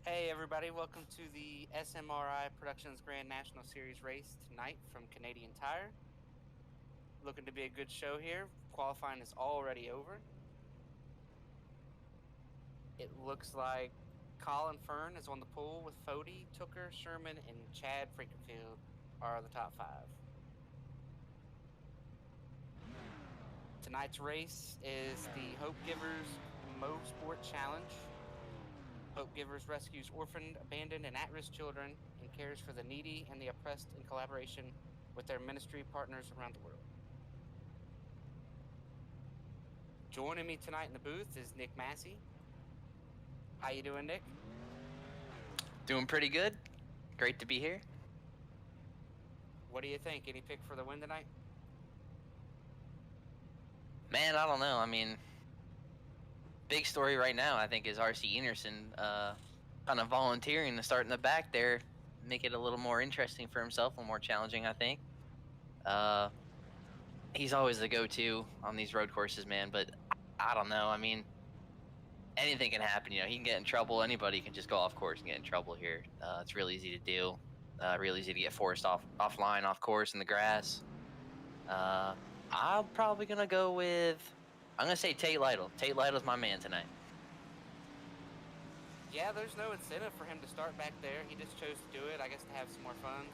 Hey everybody, welcome to the SMRI Productions Grand National Series race tonight from Canadian Tire. Looking to be a good show here. Qualifying is already over. It looks like Colin Fern is on the pole with Fody, Tooker, Sherman, and Chad Frankenfield are the top five. Tonight's race is the Hopegivers Mosport Challenge. Hopegivers rescues orphaned, abandoned, and at-risk children and cares for the needy and the oppressed in collaboration with their ministry partners around the world. Joining me tonight in the booth is Nick Massey. How you doing, Nick? Doing pretty good. Great to be here. What do you think? Any pick for the win tonight? Man, I don't know. I mean, big story right now, I think, is R.C. Enerson kind of volunteering to start in the back there, make it a little more interesting for himself, a little more challenging, I think. He's always the go-to on these road courses, man, but I don't know. I mean, anything can happen. He can get in trouble. Anybody can just go off course and get in trouble here. It's real easy to do. Real easy to get forced offline, off course in the grass. I'm probably gonna go with. I'm gonna say Tate Lytle. Tate Lytle's my man tonight. Yeah, there's no incentive for him to start back there. He just chose to do it, I guess, to have some more fun.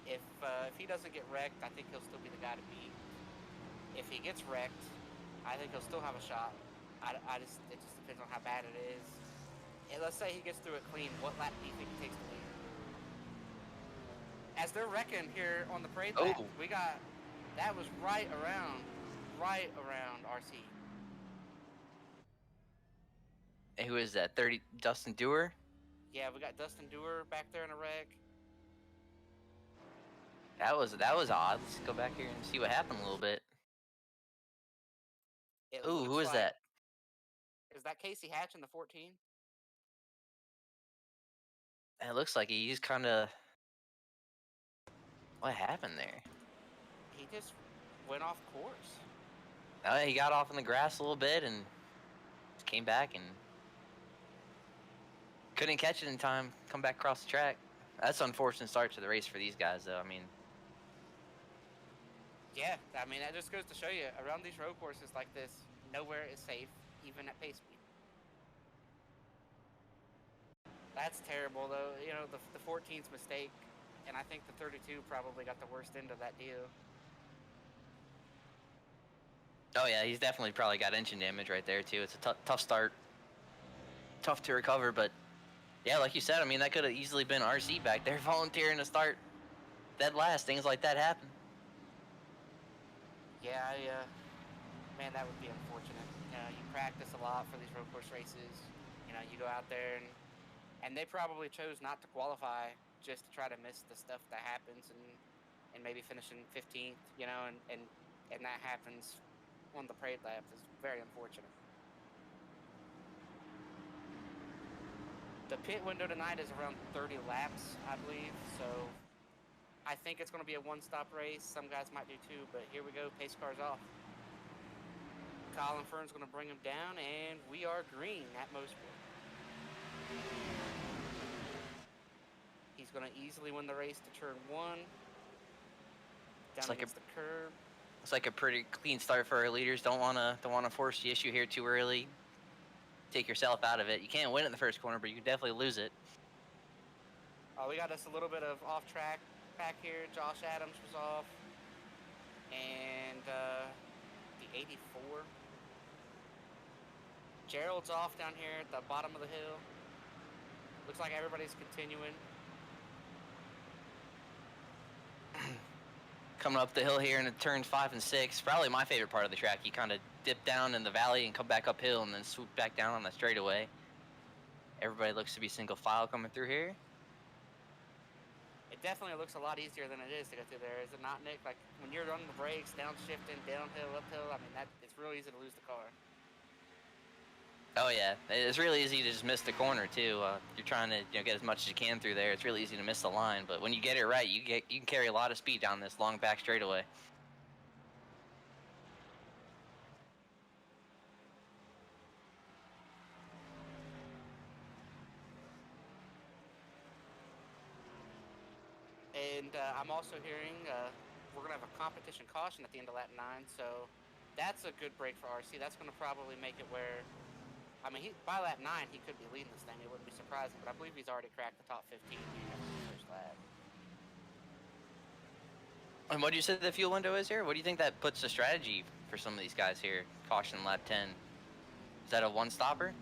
If he doesn't get wrecked, I think he'll still be the guy to beat. If he gets wrecked, I think he'll still have a shot. It just depends on how bad it is. And let's say he gets through it clean. What lap do you think he takes to lead? As they're wrecking here on the parade lap, we got that was right around RC. And who is that? 30 Dustin Dewar? Yeah, we got Dustin Dewar back there in a wreck. That was odd. Let's go back here and see what happened a little bit. Ooh, who is that? Is that Casey Hatch in the 14? And it looks like he's kind of. What happened there? He just went off course. He got off in the grass a little bit and came back and couldn't catch it in time. Come back across the track. That's an unfortunate start to the race for these guys, though. I mean, yeah, I mean that just goes to show you around these road courses like this, nowhere is safe, even at pace speed. That's terrible, though. You know, the 14's mistake, and I think the 32 probably got the worst end of that deal. Oh yeah, he's definitely probably got engine damage right there too. It's a tough start, tough to recover. But yeah, like you said, I mean that could have easily been RC back there volunteering to start dead last. Things like that happen. Yeah, man, that would be unfortunate. You know, you practice a lot for these road course races. You know, you go out there and they probably chose not to qualify just to try to miss the stuff that happens and maybe finishing 15th. You know, and that happens on the parade laps is very unfortunate. The pit window tonight is around 30 laps, I believe. So I think it's going to be a one-stop race. Some guys might do two, but here we go. Pace car's off. Colin Fern's going to bring him down, and we are green at Mosport. He's going to easily win the race to turn one. Down against the curb. It's like a pretty clean start for our leaders. Don't wanna force the issue here too early. Take yourself out of it. You can't win it in the first corner, but you can definitely lose it. We got us a little bit of off track back here. Josh Adams was off, and the 84. Gerald's off down here at the bottom of the hill. Looks like everybody's continuing. Coming up the hill here in the turns 5 and 6, probably my favorite part of the track. You kind of dip down in the valley and come back uphill and then swoop back down on the straightaway. Everybody looks to be single file coming through here. It definitely looks a lot easier than it is to go through there, is it not, Nick? Like when you're running the brakes, downshifting, downhill, uphill, I mean, it's real easy to lose the car. Oh yeah, it's really easy to just miss the corner too. You're trying to get as much as you can through there. It's really easy to miss the line, but when you get it right, you can carry a lot of speed down this long back straightaway. And I'm also hearing we're going to have a competition caution at the end of lap 9, so that's a good break for RC. That's going to probably make it where, I mean, by lap 9, he could be leading this thing. It wouldn't be surprising, but I believe he's already cracked the top 15 after the first lap. And what do you say the fuel window is here? What do you think that puts the strategy for some of these guys here? Caution lap 10. Is that a one-stopper?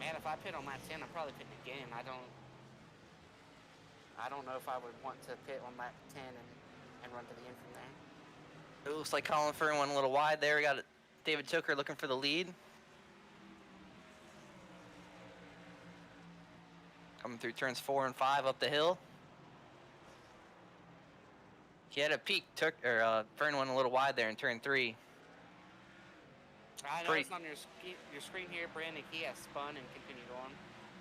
Man, if I pit on lap 10, I'm probably pitting again. I don't know if I would want to pit on lap 10 and run to the end from there. It looks like Colin Fern went a little wide there. We got David Tooker looking for the lead. Coming through turns 4 and 5 up the hill. He had a peak. Fern went a little wide there in turn 3. I know it's on your screen here, Brandon. He has spun and continued on.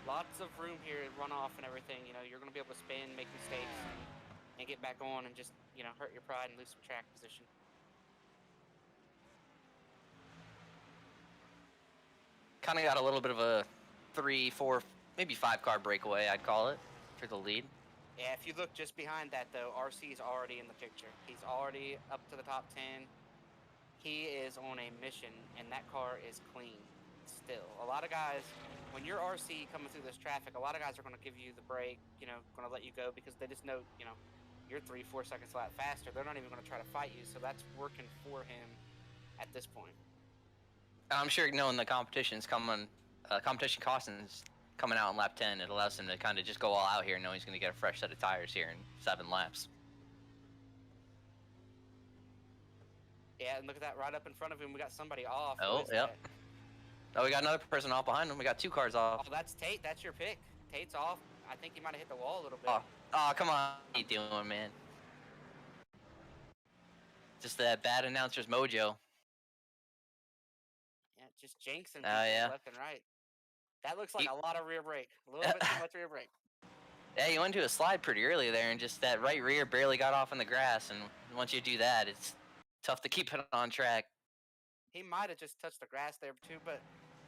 Lots of room here to run off and everything. You know, you're going to be able to spin, make mistakes, and get back on and just, you know, hurt your pride and lose some track position. Kind of got a little bit of a 3, 4, maybe 5 car breakaway, I'd call it, for the lead. Yeah, if you look just behind that, though, RC's already in the picture. He's already up to the top 10. He is on a mission, and that car is clean still. A lot of guys, when you're RC coming through this traffic, a lot of guys are going to give you the break, you know, going to let you go because they just know, you know, you're 3-4 seconds a lap faster. They're not even going to try to fight you, so that's working for him at this point. I'm sure knowing the competition's coming, competition caution's coming out in lap 10, it allows him to kind of just go all out here, knowing he's going to get a fresh set of tires here in 7 laps. Yeah, and look at that right up in front of him. We got somebody off. Oh, yep. Oh, we got another person off behind him. We got 2 cars off. Oh, that's Tate. That's your pick. Tate's off. I think he might have hit the wall a little bit. Oh, come on. What are you doing, man? Just that bad announcer's mojo. Yeah, just jinxing yeah. left and right. That looks like a lot of rear brake. A little bit too much rear brake. Yeah, you went to a slide pretty early there, and just that right rear barely got off in the grass, and once you do that, it's tough to keep it on track. He might have just touched the grass there, too, but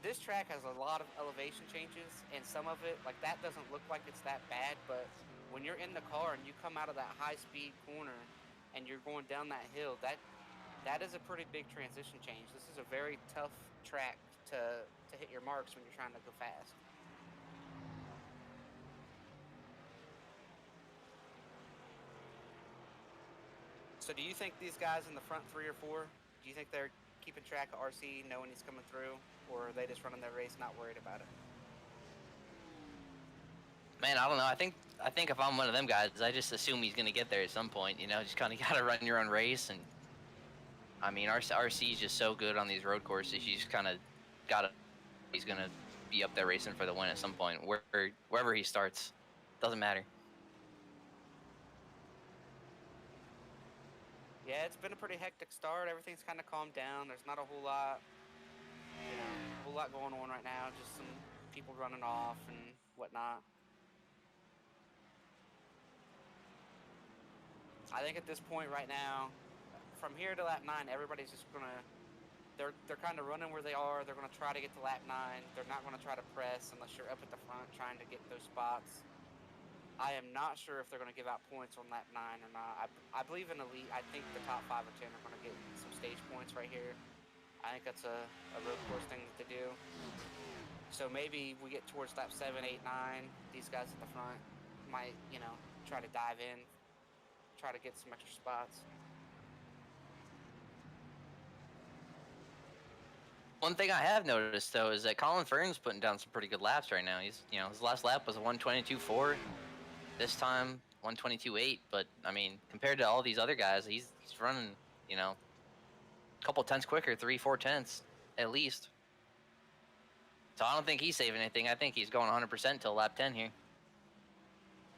this track has a lot of elevation changes, and some of it, like, that doesn't look like it's that bad, but when you're in the car and you come out of that high-speed corner and you're going down that hill, that is a pretty big transition change. This is a very tough track to hit your marks when you're trying to go fast. So do you think these guys in the front 3 or 4, do you think they're keeping track of RC, knowing he's coming through, or are they just running their race, not worried about it? Man, I don't know. I think if I'm one of them guys, I just assume he's gonna get there at some point. You know, just kind of gotta run your own race. And I mean, RC is just so good on these road courses. You just kind of gotta. He's gonna be up there racing for the win at some point, wherever he starts. Doesn't matter. Yeah, it's been a pretty hectic start. Everything's kind of calmed down. There's not a whole lot, going on right now. Just some people running off and whatnot. I think at this point right now, from here to lap 9, everybody's just gonna. They're kind of running where they are. They're gonna try to get to lap 9. They're not gonna try to press unless you're up at the front trying to get those spots. I am not sure if they're going to give out points on lap 9 or not. I believe in Elite. I think the top 5 or 10 are going to get some stage points right here. I think that's a road course thing that they do. So maybe we get towards lap 7, 8, 9. These guys at the front might, you know, try to dive in, try to get some extra spots. One thing I have noticed though is that Colin Fern's putting down some pretty good laps right now. He's, you know, his last lap was a 1:22.4. This time 1:22.8. But I mean, compared to all these other guys, he's running, you know, a couple tenths quicker, 3-4 tenths at least. So I don't think he's saving anything. I think he's going 100% till lap 10 here.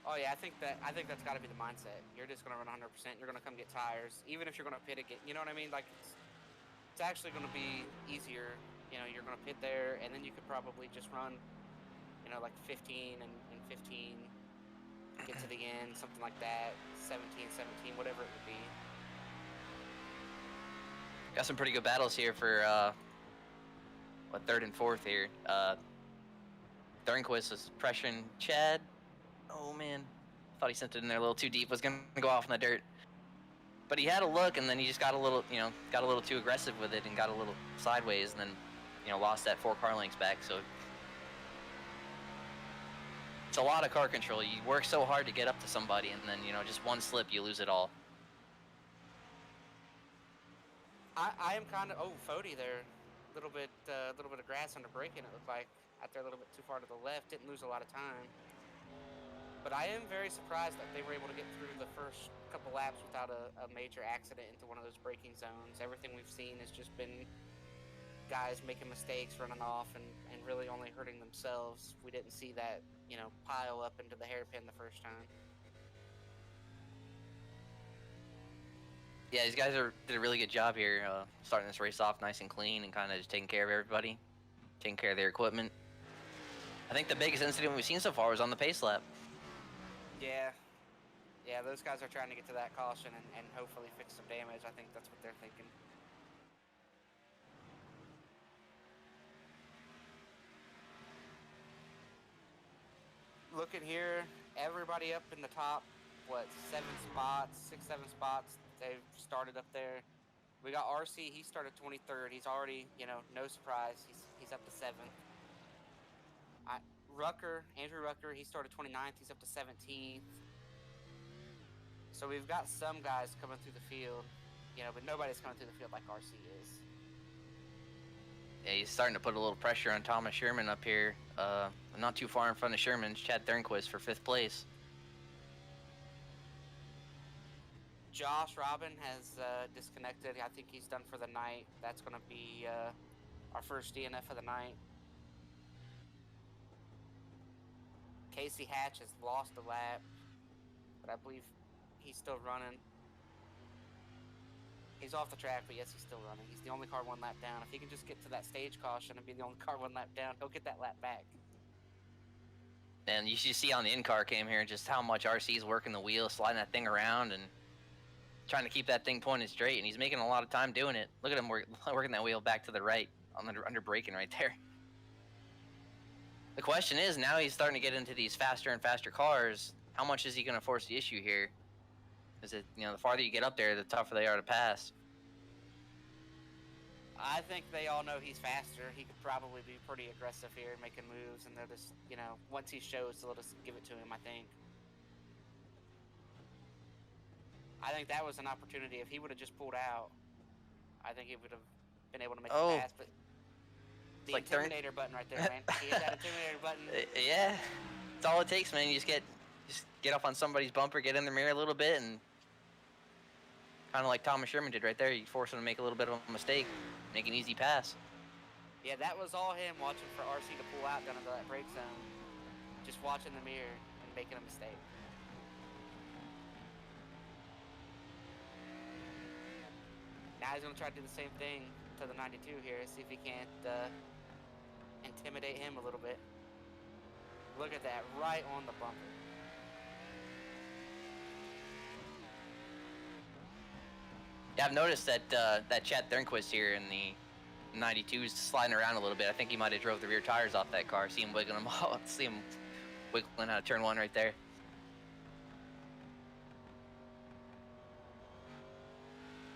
Oh yeah, I think that's got to be the mindset. You're just gonna run 100%. You're gonna come get tires, even if you're gonna pit again. You know what I mean? Like it's actually gonna be easier. You know, you're gonna pit there, and then you could probably just run, you know, like 15 and 15, get to the end, something like that. 17, whatever it would be. Got some pretty good battles here for what, 3rd and 4th here. Durnquist is pressuring Chad. Oh man, Thought he sent it in there a little too deep. Was gonna go off in the dirt. But he had a look, and then he just got a little, got a little too aggressive with it and got a little sideways, and then, lost that 4 car lengths back. So it's a lot of car control. You work so hard to get up to somebody, and then, just one slip, you lose it all. I am kind of Fody there, a little bit of grass under braking. It looked like out there a little bit too far to the left. Didn't lose a lot of time. But I am very surprised that they were able to get through the first couple laps without a major accident into one of those braking zones. Everything we've seen has just been guys making mistakes, running off, and really only hurting themselves. We didn't see that, pile up into the hairpin the first time. Yeah, these guys did a really good job here, starting this race off nice and clean and kind of just taking care of everybody, taking care of their equipment. I think the biggest incident we've seen so far was on the pace lap. Yeah, those guys are trying to get to that caution and hopefully fix some damage. I think that's what they're thinking. Looking here, everybody up in the top, 7 spots, 6, 7 spots, they've started up there. We got RC, he started 23rd. He's already, no surprise, he's up to 7th. Andrew Rucker, he started 29th, he's up to 17th. So we've got some guys coming through the field, but nobody's coming through the field like RC is. Yeah, he's starting to put a little pressure on Thomas Sherman up here. Not too far in front of Sherman's Chad Thornquist for 5th place. Josh Robin has disconnected. I think he's done for the night. That's going to be our first DNF of the night. Casey Hatch has lost a lap, but I believe he's still running. He's off the track, but yes, he's still running. He's the only car 1 lap down. If he can just get to that stage caution and be the only car 1 lap down, he'll get that lap back. And you should see on the in-car cam here just how much RC's working the wheel, sliding that thing around and trying to keep that thing pointed straight, and he's making a lot of time doing it. Look at him working that wheel back to the right, under braking right there. The question is, now he's starting to get into these faster and faster cars. How much is he going to force the issue here? Is it, the farther you get up there, the tougher they are to pass. I think they all know he's faster. He could probably be pretty aggressive here, making moves, and they'll just, once he shows, they'll just give it to him, I think. I think that was an opportunity. If he would have just pulled out, I think he would have been able to make the pass, but the Intimidator button right there, man. He hit that Intimidator button. Yeah, it's all it takes, man. You just get up on somebody's bumper, get in the mirror a little bit, and kind of like Thomas Sherman did right there, you force him to make a little bit of a mistake, make an easy pass. Yeah, that was all him watching for RC to pull out down into that brake zone, just watching the mirror and making a mistake. Now he's going to try to do the same thing to the 92 here, see if he can't intimidate him a little bit. Look at that, right on the bumper. Yeah, I've noticed that that Chad Thornquist here in the 92 is sliding around a little bit. I think he might have drove the rear tires off that car. See him wiggling them out. See him wiggling out of turn 1 right there.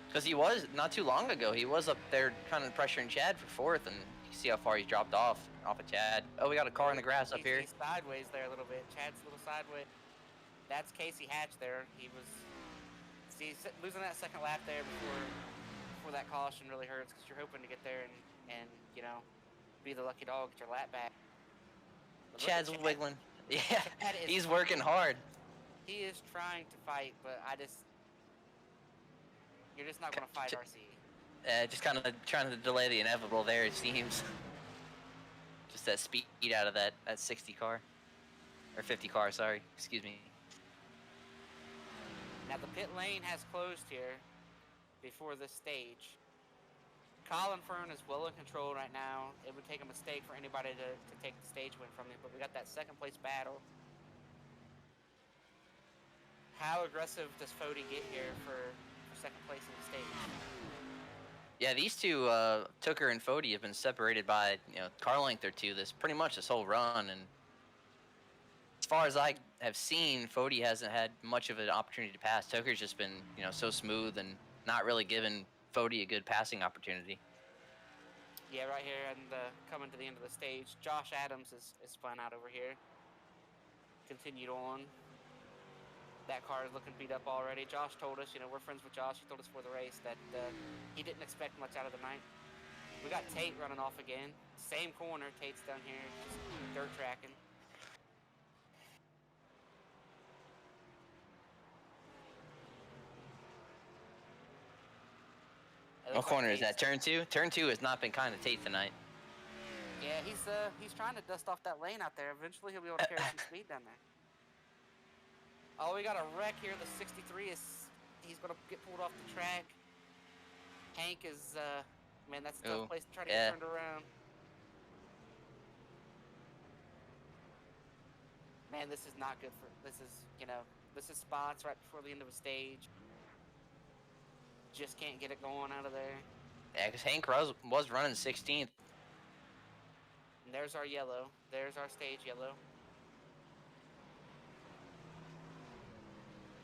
Because he was, not too long ago, he was up there kind of pressuring Chad for 4th, and you see how far he's dropped off of Chad. Oh, we got a car in the grass up here. He's sideways there a little bit. Chad's a little sideways. That's Casey Hatch there. He was, see, losing that 2nd lap there before that caution really hurts, because you're hoping to get there and be the lucky dog, get your lap back. Chad's wiggling. Yeah, he's working hard. He is trying to fight, but you're just not going to fight RC. Just kind of trying to delay the inevitable there, it seems. Just that speed out of that 60 car. Or 50 car, sorry. Excuse me. Now the pit lane has closed here before this stage. Colin Fern is well in control right now. It would take a mistake for anybody to take the stage win from him, but we got that 2nd place battle. How aggressive does Fody get here for 2nd place in the stage? Yeah, these two, Tooker and Fody, have been separated by car length or 2 pretty much this whole run, and as far as I have seen, Fody hasn't had much of an opportunity to pass. Toker's just been, so smooth and not really giving Fody a good passing opportunity. Yeah, right here and coming to the end of the stage, Josh Adams is spun out over here. Continued on. That car is looking beat up already. Josh told us, we're friends with Josh. He told us before the race that he didn't expect much out of the night. We got Tate running off again. Same corner. Tate's down here, just dirt tracking. What corner is that? Turn 2? Turn 2 has not been kind of Tate tonight. Yeah, he's trying to dust off that lane out there. Eventually he'll be able to carry some speed down there. Oh, we got a wreck here. The 63 he's going to get pulled off the track. Hank is, man, that's a tough place to try to get turned around. Man, this is not good for, this is spots right before the end of a stage. Just can't get it going out of there. Yeah, because Hank was running 16th. And there's our yellow. There's our stage yellow.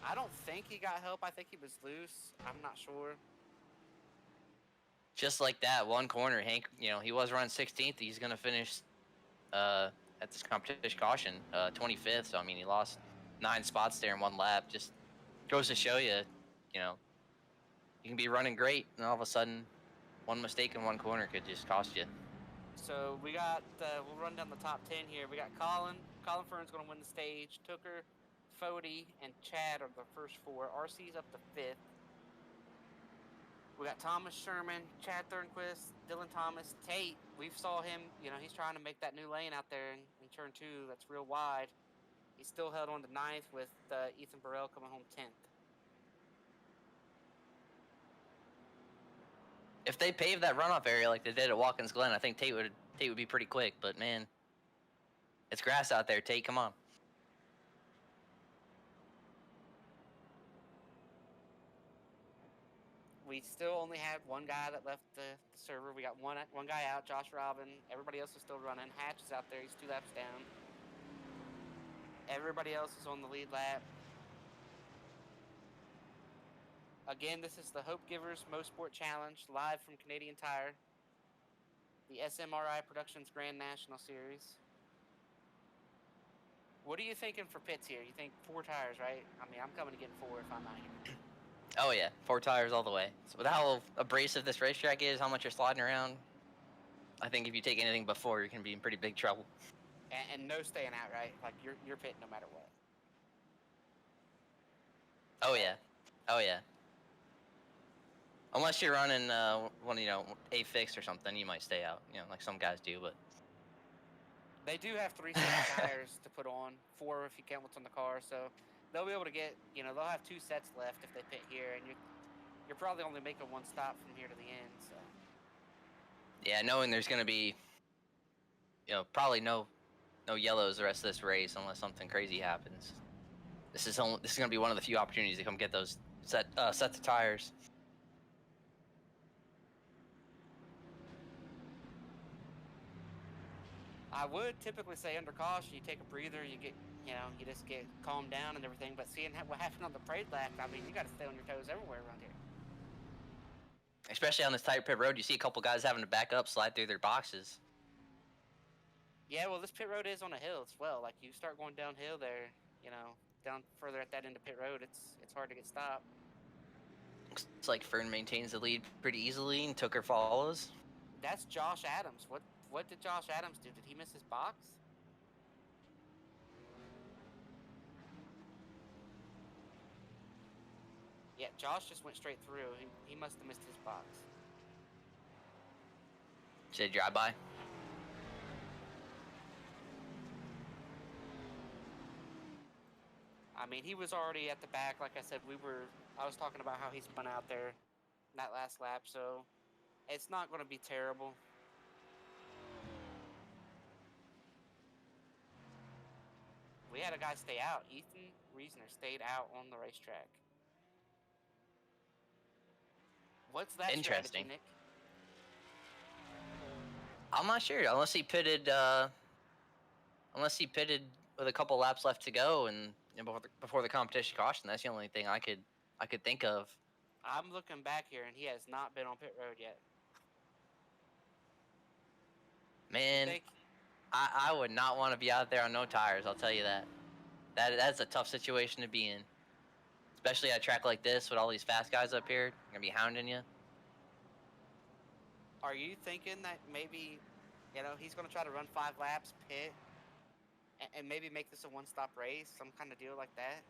I don't think he got help. I think he was loose. I'm not sure. Just like that, one corner, Hank, he was running 16th. He's going to finish at this competition caution 25th. So, I mean, he lost 9 spots there in one lap. Just goes to show you, you can be running great, and all of a sudden, one mistake in one corner could just cost you. So we got, we'll run down the top 10 here. We got Colin. Colin Fern's going to win the stage. Tooker, Fody, and Chad are the first 4. RC's up to 5th. We got Thomas Sherman, Chad Thornquist, Dylan Thomas, Tate. We saw him, he's trying to make that new lane out there in turn 2. That's real wide. He's still held on to 9th with Ethan Burrell coming home 10th. If they paved that runoff area like they did at Watkins Glen, I think Tate would be pretty quick. But man, it's grass out there. Tate, come on. We still only had one guy that left the server. We got one guy out, Josh Robin. Everybody else is still running. Hatch is out there. He's 2 laps down. Everybody else is on the lead lap. Again, this is the Hopegivers Mosport Challenge, live from Canadian Tire, the SMRI Productions Grand National Series. What are you thinking for pits here? You think 4 tires, right? I mean, I'm coming to get 4 if I'm not here. Oh, yeah. 4 tires all the way. So with how abrasive this racetrack is, how much you're sliding around, I think if you take anything before, you're going to be in pretty big trouble. And no staying out, right? Like, you're pitting no matter what. Oh, yeah. Oh, yeah. Unless you're running one, a fix or something, you might stay out, like some guys do, but... They do have 3 sets of tires to put on, 4 if you count what's on the car, so they'll be able to get, they'll have 2 sets left if they pit here, and you're probably only making 1 stop from here to the end, so... Yeah, knowing there's going to be, probably no yellows the rest of this race unless something crazy happens. This is going to be one of the few opportunities to come get those sets of tires. I would typically say under caution, you take a breather, you get, you just get calmed down and everything. But seeing what happened on the parade lap, I mean, you got to stay on your toes everywhere around here. Especially on this tight pit road, you see a couple guys having to back up, slide through their boxes. Yeah, well, this pit road is on a hill as well. Like, you start going downhill there, down further at that end of pit road, it's hard to get stopped. Looks like Fern maintains the lead pretty easily, and Tooker follows. That's Josh Adams. What did Josh Adams do? Did he miss his box? Yeah, Josh just went straight through. He must have missed his box. Should drive by? I mean, he was already at the back. Like I said, I was talking about how he spun out there that last lap, so it's not going to be terrible. We had a guy stay out. Ethan Reasoner stayed out on the racetrack. What's that Interesting. strategy, Nick? I'm not sure. Unless he pitted with a couple laps left to go, and before the competition caution. That's the only thing I could think of. I'm looking back here, and he has not been on pit road yet. Man, I would not want to be out there on no tires. I'll tell you that. That's a tough situation to be in, especially at a track like this with all these fast guys up here. They're gonna be hounding you. Are you thinking that maybe, he's gonna try to run 5 laps, pit, and maybe make this a one-stop race, some kind of deal like that?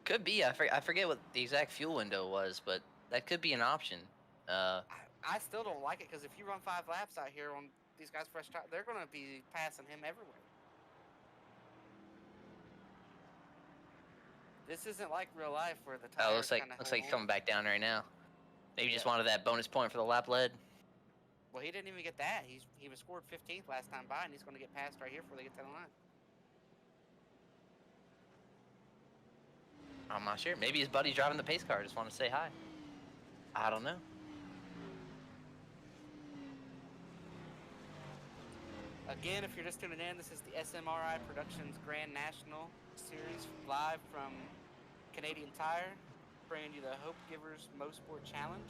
Could be. I forget what the exact fuel window was, but that could be an option. I still don't like it, because if you run 5 laps out here on these guys' fresh tires, they're going to be passing him everywhere. This isn't like real life where the tires looks like he's coming back down right now. Maybe just wanted that bonus point for the lap lead. Well, he didn't even get that. He was scored 15th last time by, and he's going to get passed right here before they get to the line. I'm not sure. Maybe his buddy driving the pace car just want to say hi. I don't know. Again, if you're just tuning in, this is the SMRI Productions Grand National Series live from Canadian Tire, bringing you the Hopegivers Mosport Challenge.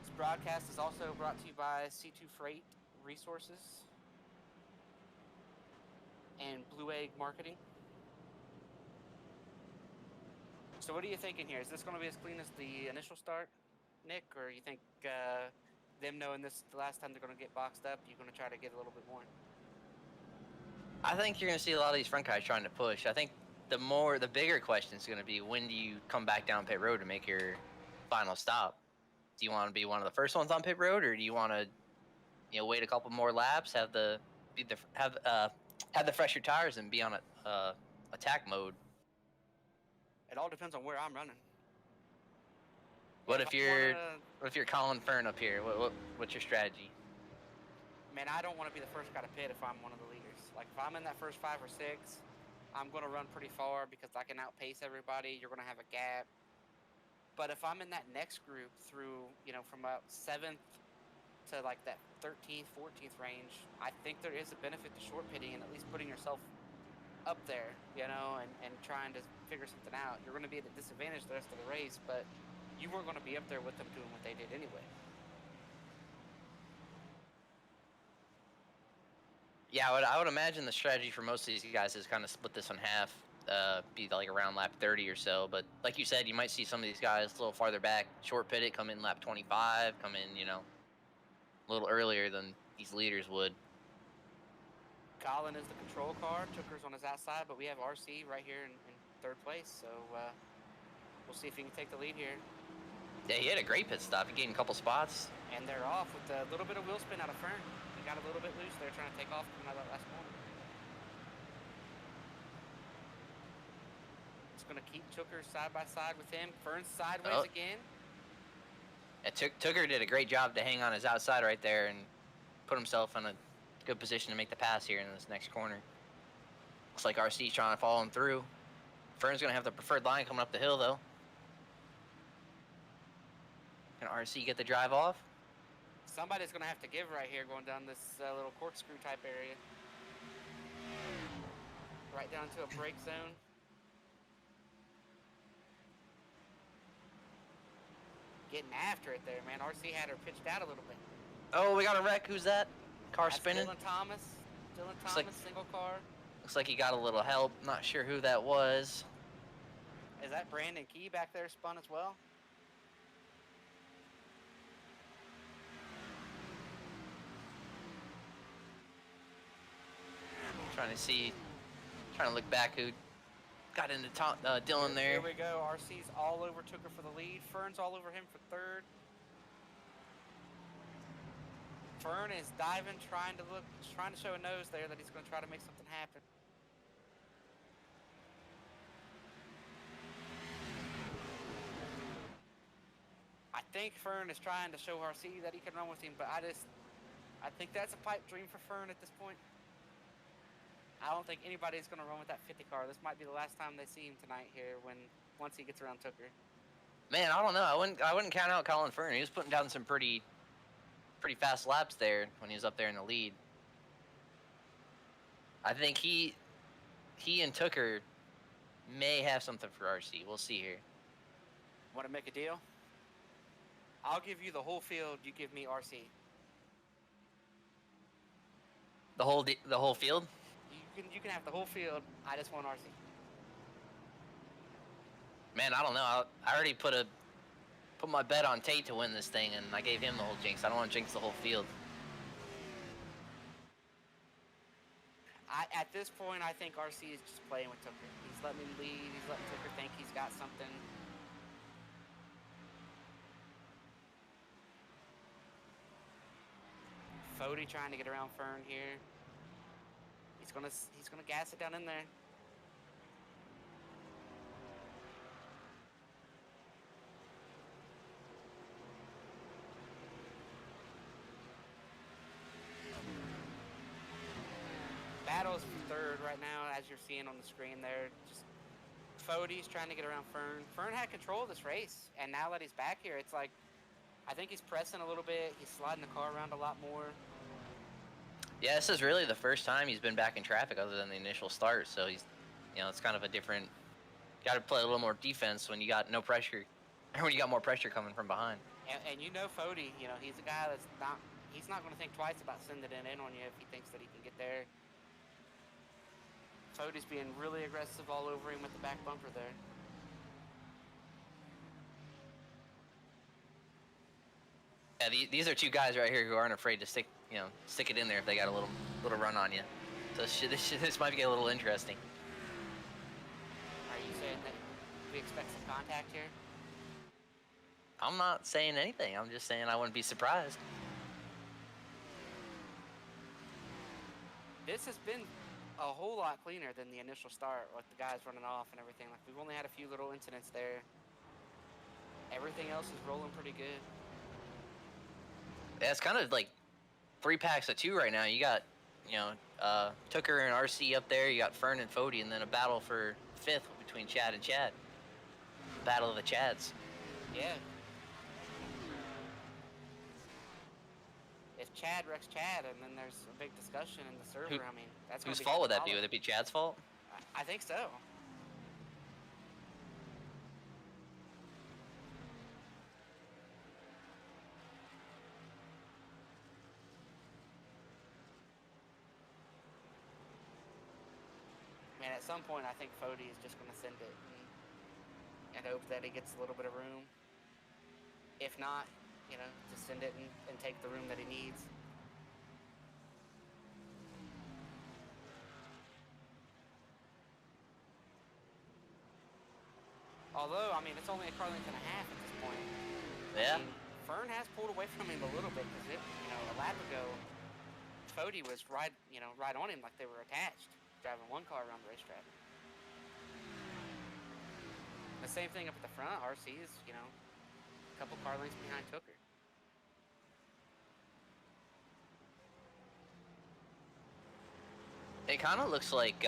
This broadcast is also brought to you by C2 Freight Resources and Blue Egg Marketing. So what are you thinking here? Is this going to be as clean as the initial start, Nick? Or you think them knowing this is the last time they're going to get boxed up, you're going to try to get a little bit more? I think you're going to see a lot of these front guys trying to push. I think the bigger question is going to be, when do you come back down pit road to make your final stop? Do you want to be one of the first ones on pit road, or do you want to, wait a couple more laps, have the fresher tires and be on attack mode? It all depends on where I'm running. What if you're Colin Fern up here? What's your strategy? Man, I don't want to be the first guy to pit if I'm one of the leaders. Like, if I'm in that first 5 or 6, I'm going to run pretty far because I can outpace everybody. You're going to have a gap. But if I'm in that next group through, from about 7th to like that 13th, 14th range, I think there is a benefit to short pitting and at least putting yourself up there, and trying to figure something out. You're going to be at a disadvantage the rest of the race, but you weren't going to be up there with them doing what they did anyway. Yeah, I would imagine the strategy for most of these guys is kind of split this in half, be like around lap 30 or so. But like you said, you might see some of these guys a little farther back, short pit it, come in lap 25, come in, a little earlier than these leaders would. Colin is the control car. Tooker's on his outside, but we have RC right here in 3rd place. So we'll see if he can take the lead here. Yeah, he had a great pit stop. He gained a couple spots. And they're off with a little bit of wheel spin out of Fern. He got a little bit loose there trying to take off coming out of that last corner. It's going to keep Tooker side by side with him. Fern's sideways again. Yeah, Tooker did a great job to hang on his outside right there and put himself in a good position to make the pass here in this next corner. Looks like RC's trying to follow him through. Fern's going to have the preferred line coming up the hill, though. Can RC get the drive off? Somebody's going to have to give right here going down this little corkscrew type area. Right down to a brake zone. Getting after it there, man. RC had her pitched out a little bit. Oh, we got a wreck. Who's that? Car spinning? Dylan Thomas, single car. Looks like he got a little help. Not sure who that was. Is that Brandon Key back there spun as well? Trying to look back who got into Dylan there. Here we go. RC's all over Tooker for the lead. Fern's all over him for 3rd. Fern is diving, trying to show a nose there that he's going to try to make something happen. I think Fern is trying to show RC that he can run with him, but I think that's a pipe dream for Fern at this point. I don't think anybody's going to run with that 50 car. This might be the last time they see him tonight here once he gets around Tooker. Man, I don't know. I wouldn't count out Colin Fern. He was putting down some pretty fast laps there when he was up there in the lead. I think he and Tooker may have something for RC. We'll see here. Want to make a deal? I'll give you the whole field. You give me RC. The whole field? You can have the whole field. I just want RC. Man, I don't know. I already put my bet on Tate to win this thing, and I gave him the whole jinx. I don't want to jinx the whole field. At this point, I think RC is just playing with Tooker. He's letting him lead. He's letting Tooker think he's got something. Fody trying to get around Fern here. He's gonna gas it down in there. Battles for third right now, as you're seeing on the screen there. Just Fody's trying to get around Fern. Fern had control of this race, and now that he's back here, it's like I think he's pressing a little bit. He's sliding the car around a lot more. Yeah, this is really the first time he's been back in traffic other than the initial start. So he's, it's kind of a different. Got to play a little more defense when you got no pressure, or when you got more pressure coming from behind. And Fody, he's a guy that's not. He's not going to think twice about sending it in on you if he thinks that he can get there. Fody's being really aggressive all over him with the back bumper there. Yeah, these are two guys right here who aren't afraid to stick it in there if they got a little run on you. So this might get a little interesting. Are you saying that we expect some contact here? I'm not saying anything. I'm just saying I wouldn't be surprised. This has been a whole lot cleaner than the initial start, with the guys running off and everything. Like, we've only had a few little incidents there. Everything else is rolling pretty good. Yeah, it's kind of like 3 packs of 2 right now. You got, Tooker and RC up there. You got Fern and Fody, and then a battle for 5th between Chad and Chad. Battle of the Chads. Yeah. If Chad wrecks Chad, and then there's a big discussion in the server, that's whose fault would that be? Would it be Chad's fault? I think so. Man, at some point, I think Fody is just going to send it and hope that he gets a little bit of room. If not, just send it and take the room that he needs. Although, it's only a car length and a half at this point. Yeah. Fern has pulled away from him a little bit because a lap ago, Fody was right on him like they were attached, driving one car around the racetrack. The same thing up at the front. RC is, a couple car lengths behind Tooker. It kind of looks like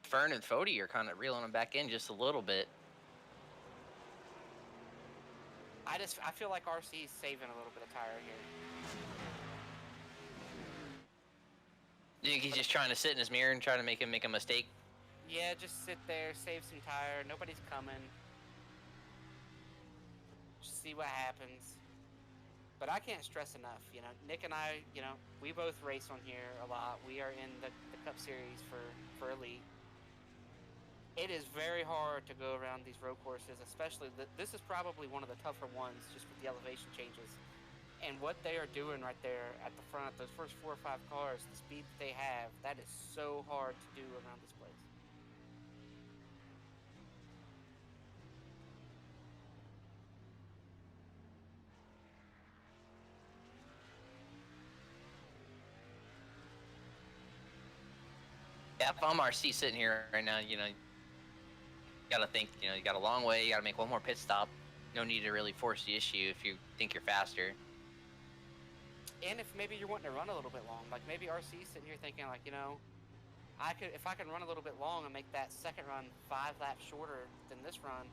Fern and Fody are kind of reeling them back in just a little bit. I feel like RC is saving a little bit of tire here. You think he's just trying to sit in his mirror and try to make a mistake? Yeah, just sit there, save some tire. Nobody's coming. Just see what happens. But I can't stress enough, Nick and I, we both race on here a lot. We are in the Cup Series for Elite. It is very hard to go around these road courses, especially this is probably one of the tougher ones just with the elevation changes. And what they are doing right there at the front, those first 4 or 5 cars, the speed that they have, that is so hard to do around this place. Yeah, if I'm RC sitting here right now, you gotta think, you got a long way, you gotta make one more pit stop. No need to really force the issue if you think you're faster. And if maybe you're wanting to run a little bit long, like maybe RC's sitting here thinking like, you know, if I can run a little bit long and make that second run 5 laps shorter than this run,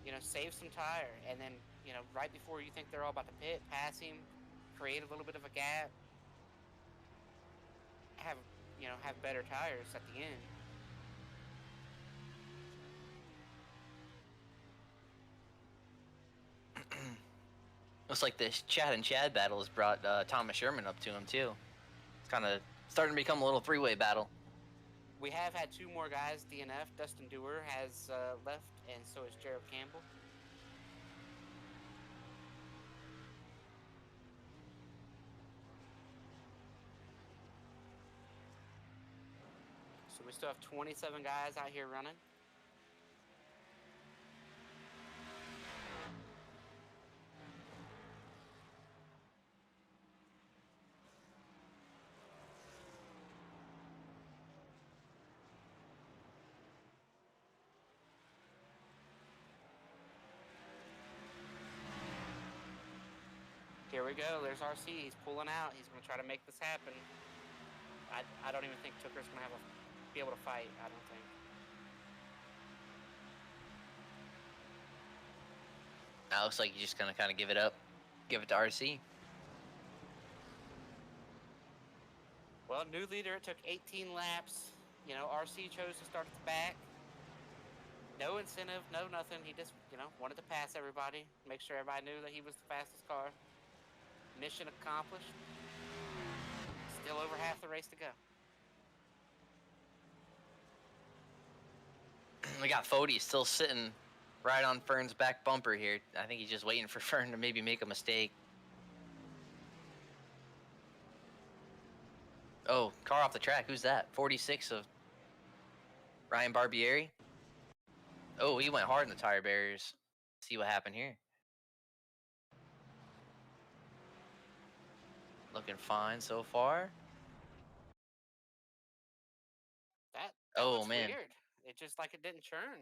you know, save some tire, and then, you know, right before you think they're all about to pit, pass him, create a little bit of a gap, have, you know, have better tires at the end. Looks like this Chad and Chad battle has brought Thomas Sherman up to him too. It's kind of starting to become a little three-way battle. We have had 2 more guys DNF. Dustin Dewar has left, and so is Gerald Campbell. So we still have 27 guys out here running. Here we go. There's RC. He's pulling out. He's going to try to make this happen. I don't even think Tooker's going to be able to fight. I don't think. Now looks like he's just gonna kind of give it up, give it to RC. Well, new leader. It took 18 laps. You know, RC chose to start at the back. No incentive, no nothing. He just, you know, wanted to pass everybody, make sure everybody knew that he was the fastest car. Mission accomplished. Still over half the race to go. We got Fody still sitting right on Fern's back bumper here. I think he's just waiting for Fern to maybe make a mistake. Oh, car off the track. Who's that? 46 of Ryan Barbieri. Oh, he went hard in the tire barriers. See what happened here. Looking fine so far. That oh looks man, weird. It just like it didn't churn.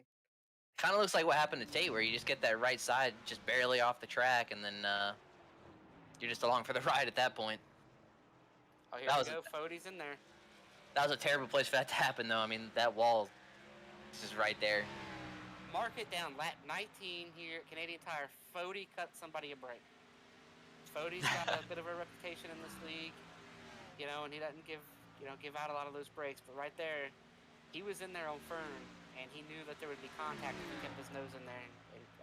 Kind of looks like what happened to Tate, where you just get that right side just barely off the track, and then you're just along for the ride at that point. Oh, here we go. Fody's in there. That was a terrible place for that to happen, though. I mean, that wall is right there. Mark it down. Lap 19 here at Canadian Tire. Fody cut somebody a break. Fody's got a bit of a reputation in this league, you know, and he doesn't give out a lot of those breaks. But right there, he was in there on Fern, and he knew that there would be contact if he kept his nose in there,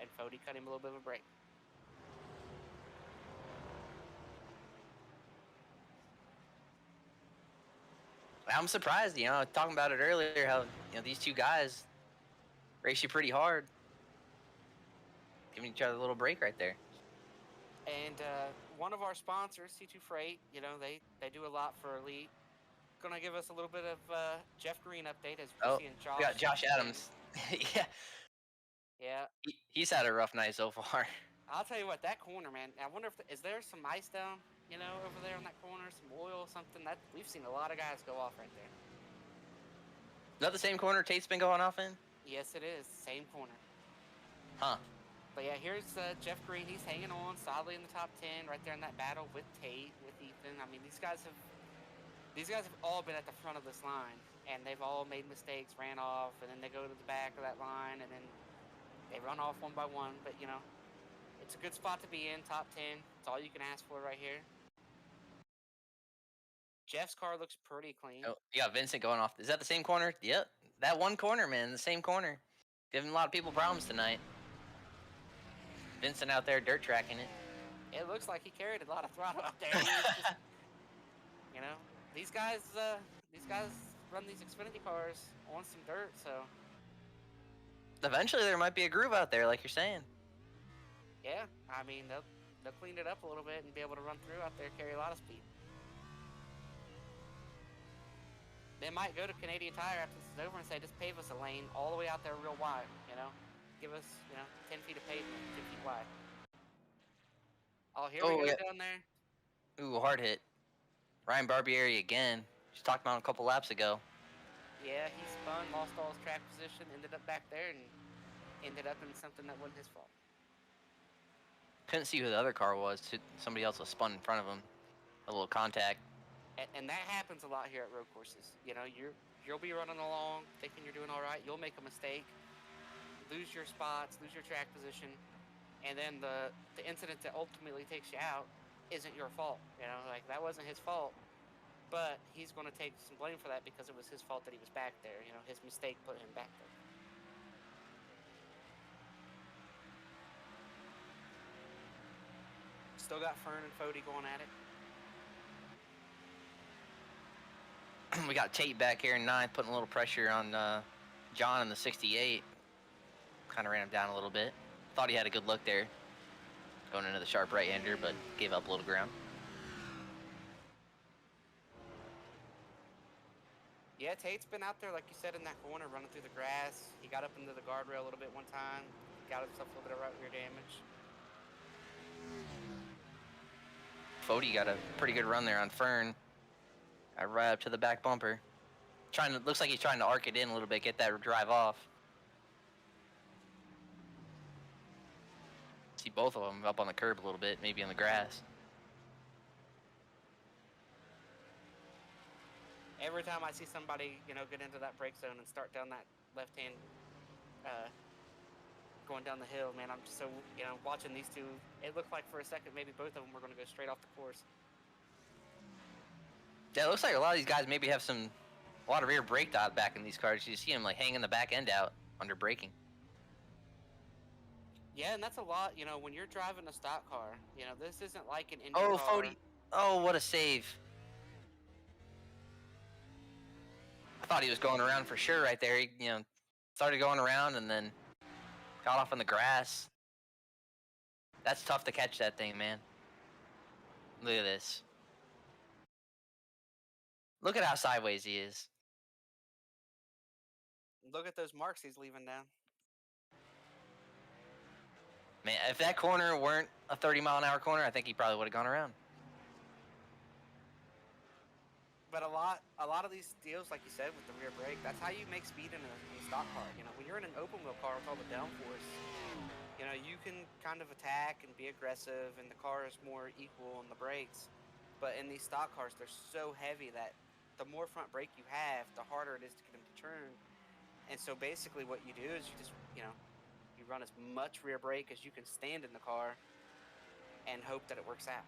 and Fody cut him a little bit of a break. I'm surprised, you know, talking about it earlier, how, you know, these two guys race you pretty hard. Giving each other a little break right there. And one of our sponsors, C2 Freight, you know, they do a lot for Elite. Gonna give us a little bit of Jeff Green update as we're seeing Josh. We got Josh Adams. Yeah. Yeah. He's had a rough night so far. I'll tell you what, that corner, man. I wonder if is there some ice down, you know, over there in that corner, some oil, something. That we've seen a lot of guys go off right there. Is that the same corner Tate's been going off in? Yes, it is. Same corner. Huh. But yeah, here's Jeff Green. He's hanging on solidly in the top 10, right there in that battle with Tate, with Ethan. I mean, these guys have all been at the front of this line, and they've all made mistakes, ran off, and then they go to the back of that line, and then they run off one by one. But you know, it's a good spot to be in, top 10. It's all you can ask for right here. Jeff's car looks pretty clean. Oh, you got Vincent going off. Is that the same corner? Yep. That one corner, man, the same corner. Giving a lot of people problems tonight. Vincent out there dirt tracking it. It looks like he carried a lot of throttle out there. Just, you know, these guys run these Xfinity cars on some dirt, so eventually there might be a groove out there, like you're saying. Yeah, I mean they'll clean it up a little bit and be able to run through out there, carry a lot of speed. They might go to Canadian Tire after this is over and say, just pave us a lane all the way out there real wide, you know? Give us, 10 feet of pavement, 10 feet wide. Oh, here we go down there. Ooh, hard hit. Ryan Barbieri again. Just talked about him a couple laps ago. Yeah, he spun, lost all his track position, ended up back there, and ended up in something that wasn't his fault. Couldn't see who the other car was. Somebody else was spun in front of him. A little contact. And that happens a lot here at road courses. You know, you'll be running along thinking you're doing all right. You'll make a mistake, lose your spots, lose your track position, and then the incident that ultimately takes you out isn't your fault. You know, like that wasn't his fault, but he's going to take some blame for that because it was his fault that he was back there. You know, his mistake put him back there. Still got Fern and Fody going at it. We got Tate back here in 9th, putting a little pressure on John in the 68. Kind of ran him down a little bit. Thought he had a good look there, going into the sharp right-hander, but gave up a little ground. Yeah, Tate's been out there, like you said, in that corner, running through the grass. He got up into the guardrail a little bit one time, got himself a little bit of right rear damage. Fody got a pretty good run there on Fern. Right up to the back bumper. Looks like he's trying to arc it in a little bit, get that drive off. See both of them up on the curb a little bit, maybe on the grass. Every time I see somebody, you know, get into that brake zone and start down that left-hand, going down the hill, man, I'm just so, you know, watching these two, it looked like for a second maybe both of them were going to go straight off the course. Yeah, it looks like a lot of these guys maybe have a lot of rear brake dot back in these cars. You see them like hanging the back end out under braking. Yeah, and that's a lot, you know, when you're driving a stock car, you know, this isn't like an Indy Oh, car. Fody. Oh, what a save. I thought he was going around for sure right there. He, you know, started going around and then got off on the grass. That's tough to catch that thing, man. Look at this. Look at how sideways he is. Look at those marks he's leaving down. Man, if that corner weren't a 30-mile-an-hour corner, I think he probably would have gone around. But a lot of these deals, like you said, with the rear brake, that's how you make speed in a stock car. You know, when you're in an open wheel car with all the downforce, you know, you can kind of attack and be aggressive, and the car is more equal on the brakes. But in these stock cars, they're so heavy that the more front brake you have, the harder it is to get them to turn. And so basically what you do is you just, you know, you run as much rear brake as you can stand in the car and hope that it works out.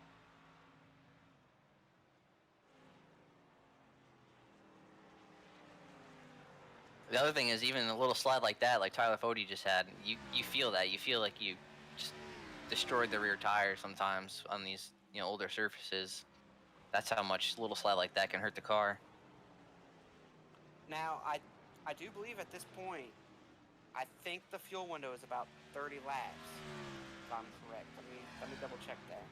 The other thing is, even a little slide like that, like Tyler Fody just had, you feel that. You feel like you just destroyed the rear tire sometimes on these, you know, older surfaces. That's how much a little slide like that can hurt the car. Now, I do believe at this point, I think the fuel window is about 30 laps, if I'm correct. Let me double check that.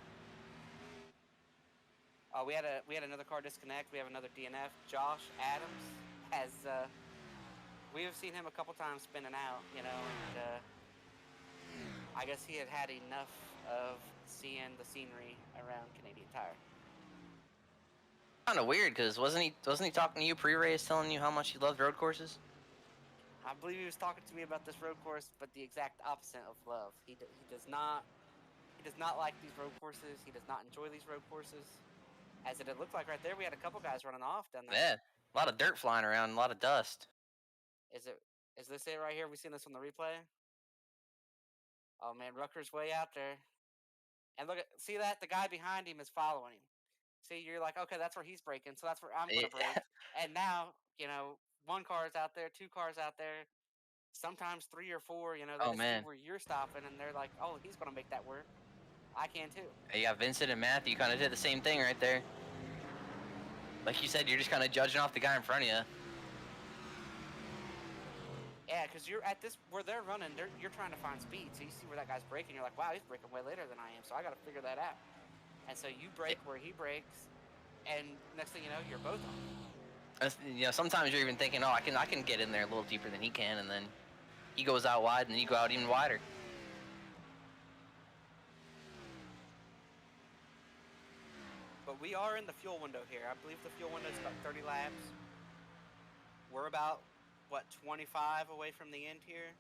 We had another car disconnect. We have another DNF. Josh Adams has we have seen him a couple times spinning out, you know, and I guess he had had enough of seeing the scenery around Canadian Tire. Kind of weird, because wasn't he talking to you pre-race, telling you how much he loved road courses? I believe he was talking to me about this road course, but the exact opposite of love. He does not like these road courses. He does not enjoy these road courses. As it looked like right there, we had a couple guys running off down there. Yeah, a lot of dirt flying around, a lot of dust. Is this it right here? We seen this on the replay. Oh man, Rucker's way out there. And see that? The guy behind him is following him. See, you're like, okay, that's where he's braking, so that's where I'm going to brake. And now, you know, one car's out there, two cars out there, sometimes 3 or 4, you know, they just see where you're stopping, and they're like, oh, he's going to make that work. I can too. You got Vincent and Matthew kind of did the same thing right there. Like you said, you're just kind of judging off the guy in front of you. Yeah, because you're at this, where they're running, you're trying to find speed. So you see where that guy's braking, you're like, wow, he's braking way later than I am, so I got to figure that out. And so you brake where he brakes, and next thing you know, you're both on. You know, sometimes you're even thinking, oh, I can get in there a little deeper than he can, and then he goes out wide, and then you go out even wider. But we are in the fuel window here. I believe the fuel window is about 30 laps. We're about, what, 25 away from the end here?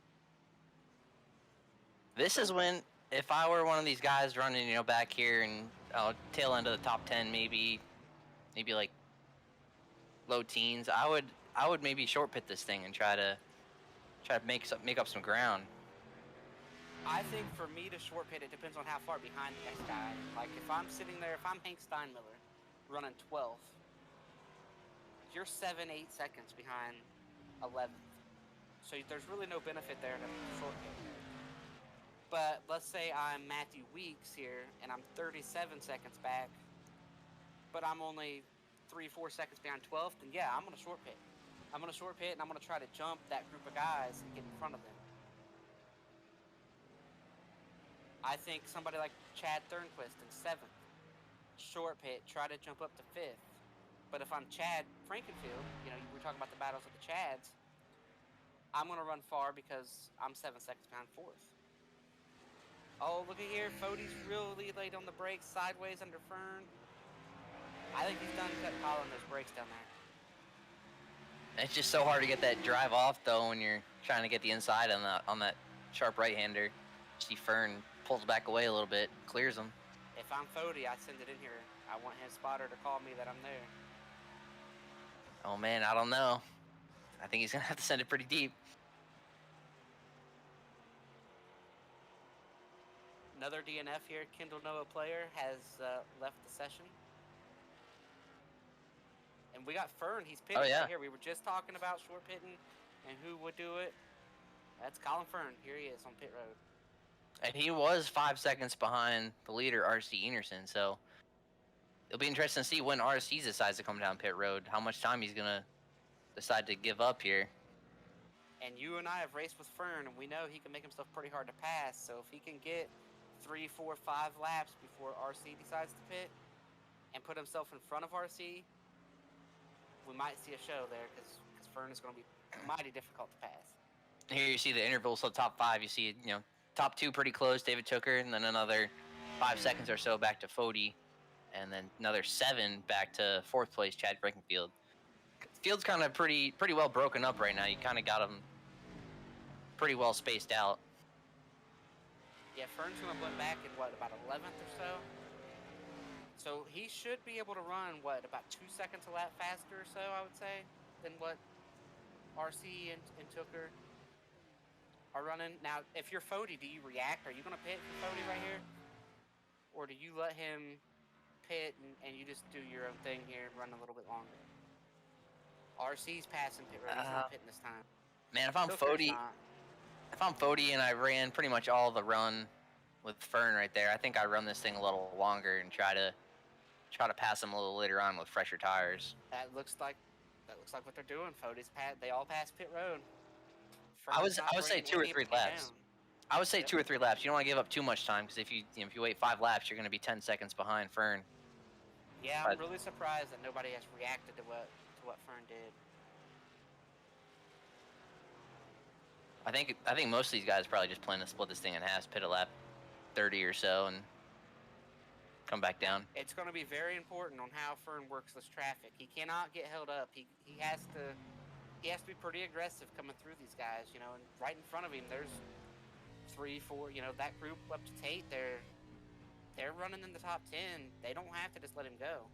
This is when, if I were one of these guys running, you know, back here, and tail end of the top 10, maybe like low teens. I would maybe short pit this thing and try to make up some ground. I think for me to short pit, it depends on how far behind the next guy. Like if I'm sitting there, if I'm Hank Steinmiller running 12th, you're 7-8 seconds behind 11th. So there's really no benefit there to short pit. But let's say I'm Matthew Weeks here and I'm 37 seconds back, but I'm only 3-4 seconds behind 12th, then yeah, I'm going to short pit. I'm going to short pit and I'm going to try to jump that group of guys and get in front of them. I think somebody like Chad Thornquist in 7th, short pit, try to jump up to 5th. But if I'm Chad Frankenfield, you know, we're talking about the battles of the Chads, I'm going to run far because I'm 7 seconds behind 4th. Oh, look at here. Fody's really late on the brakes, sideways under Fern. I think he's done cut Colin those brakes down there. It's just so hard to get that drive off, though, when you're trying to get the inside on that sharp right-hander. See Fern pulls back away a little bit, clears him. If I'm Fody, I send it in here. I want his spotter to call me that I'm there. Oh, man, I don't know. I think he's going to have to send it pretty deep. Another DNF here, Kendall Noah player, has left the session. And we got Fern, he's pitting right here. We were just talking about short pitting and who would do it. That's Colin Fern. Here he is on pit road. And he was 5 seconds behind the leader, RC Enerson, so it'll be interesting to see when RC decides to come down pit road, how much time he's going to decide to give up here. And you and I have raced with Fern, and we know he can make himself pretty hard to pass, so if he can get 3, 4, 5 laps before RC decides to pit and put himself in front of RC, we might see a show there because Fern is going to be mighty difficult to pass. Here you see the intervals of the top 5. You see, you know, top 2 pretty close, David Tooker, and then another 5 seconds or so back to Fody, and then another 7 back to 4th place, Chad Frankenfield. Field's kind of pretty well broken up right now. You kind of got them pretty well spaced out. Yeah, Fern's going to blend back in, what, about 11th or so? So he should be able to run, what, about 2 seconds a lap faster or so, I would say, than what RC and Tooker are running. Now, if you're Fody, do you react? Are you going to pit for Fody right here? Or do you let him pit and you just do your own thing here and run a little bit longer? RC's passing pit road. He's not pitting this time. Man, if I'm Fody and I ran pretty much all the run with Fern right there, I think I run this thing a little longer and try to pass him a little later on with fresher tires. That looks like what they're doing. Fody's they all pass pit road. I would say 2 or 3 laps. I would say 2 or 3 laps. You don't want to give up too much time because if you wait 5 laps, you're going to be 10 seconds behind Fern. Yeah, I'm really surprised that nobody has reacted to what Fern did. I think most of these guys probably just plan to split this thing in half, pit a lap 30 or so, and come back down. It's going to be very important on how Fern works this traffic. He cannot get held up. He has to be pretty aggressive coming through these guys, you know, and right in front of him there's 3, 4, you know, that group up to Tate, they're running in the top 10. They don't have to just let him go.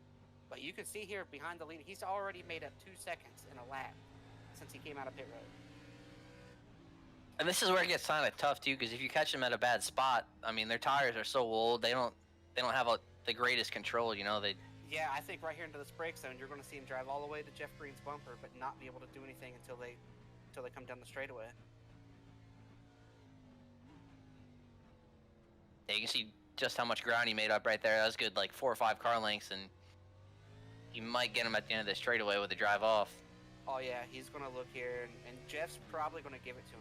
But you can see here behind the leader, he's already made up 2 seconds in a lap since he came out of pit road. And this is where it gets kind of tough too, because if you catch them at a bad spot, I mean, their tires are so old, they don't have the greatest control, you know. Yeah, I think right here into this brake zone, you're going to see him drive all the way to Jeff Green's bumper, but not be able to do anything until they come down the straightaway. Yeah, you can see just how much ground he made up right there. That was good, like 4 or 5 car lengths, and you might get him at the end of the straightaway with the drive off. Oh yeah, he's going to look here, and Jeff's probably going to give it to him.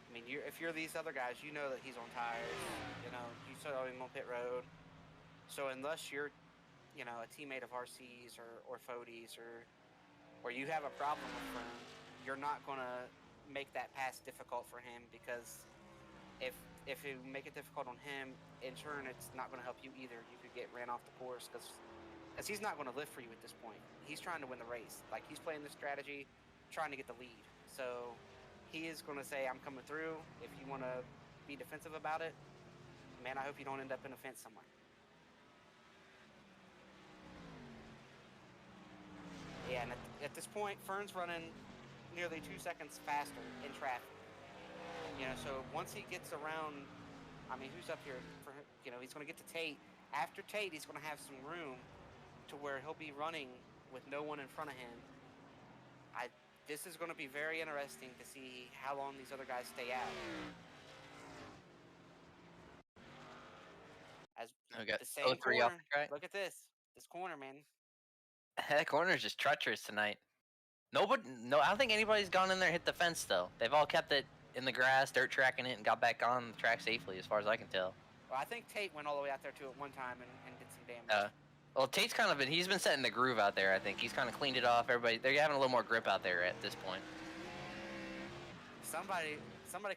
I mean, if you're these other guys, you know that he's on tires. You know, you saw him on pit road. So unless you're, you know, a teammate of RC's or Fody's or you have a problem with Fern, you're not going to make that pass difficult for him, because if you make it difficult on him, in turn, it's not going to help you either. You could get ran off the course because he's not going to lift for you at this point. He's trying to win the race. Like, he's playing this strategy, trying to get the lead. So he is going to say, I'm coming through. If you want to be defensive about it, man, I hope you don't end up in a fence somewhere. Yeah, and at this point, Fern's running nearly 2 seconds faster in traffic. You know, so once he gets around, I mean, who's up here? You know, he's going to get to Tate. After Tate, he's going to have some room to where he'll be running with no one in front of him. This is going to be very interesting to see how long these other guys stay out. As the same corner, look at this corner, man. That corner is just treacherous tonight. No, I don't think anybody's gone in there and hit the fence though. They've all kept it in the grass, dirt tracking it, and got back on the track safely, as far as I can tell. Well, I think Tate went all the way out there too at one time and did some damage. Well, Tate's he's been setting the groove out there. I think he's kind of cleaned it off. They're having a little more grip out there at this point. Somebody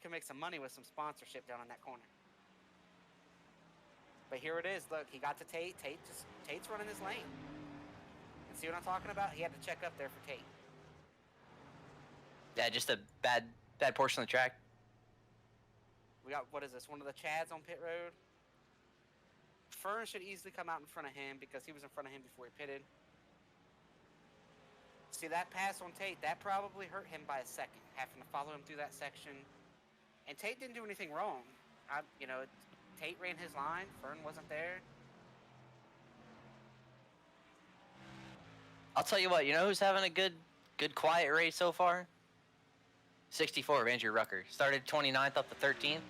can make some money with some sponsorship down in that corner. But here it is. Look, he got to Tate. Tate's running his lane. And see what I'm talking about? He had to check up there for Tate. Yeah, just a bad portion of the track. We got, what is this? One of the Chads on pit road. Fern should easily come out in front of him because he was in front of him before he pitted. See, that pass on Tate, that probably hurt him by a second, having to follow him through that section. And Tate didn't do anything wrong. You know, Tate ran his line. Fern wasn't there. I'll tell you what, you know who's having a good quiet race so far? 64 of Andrew Rucker. Started 29th up to 13th.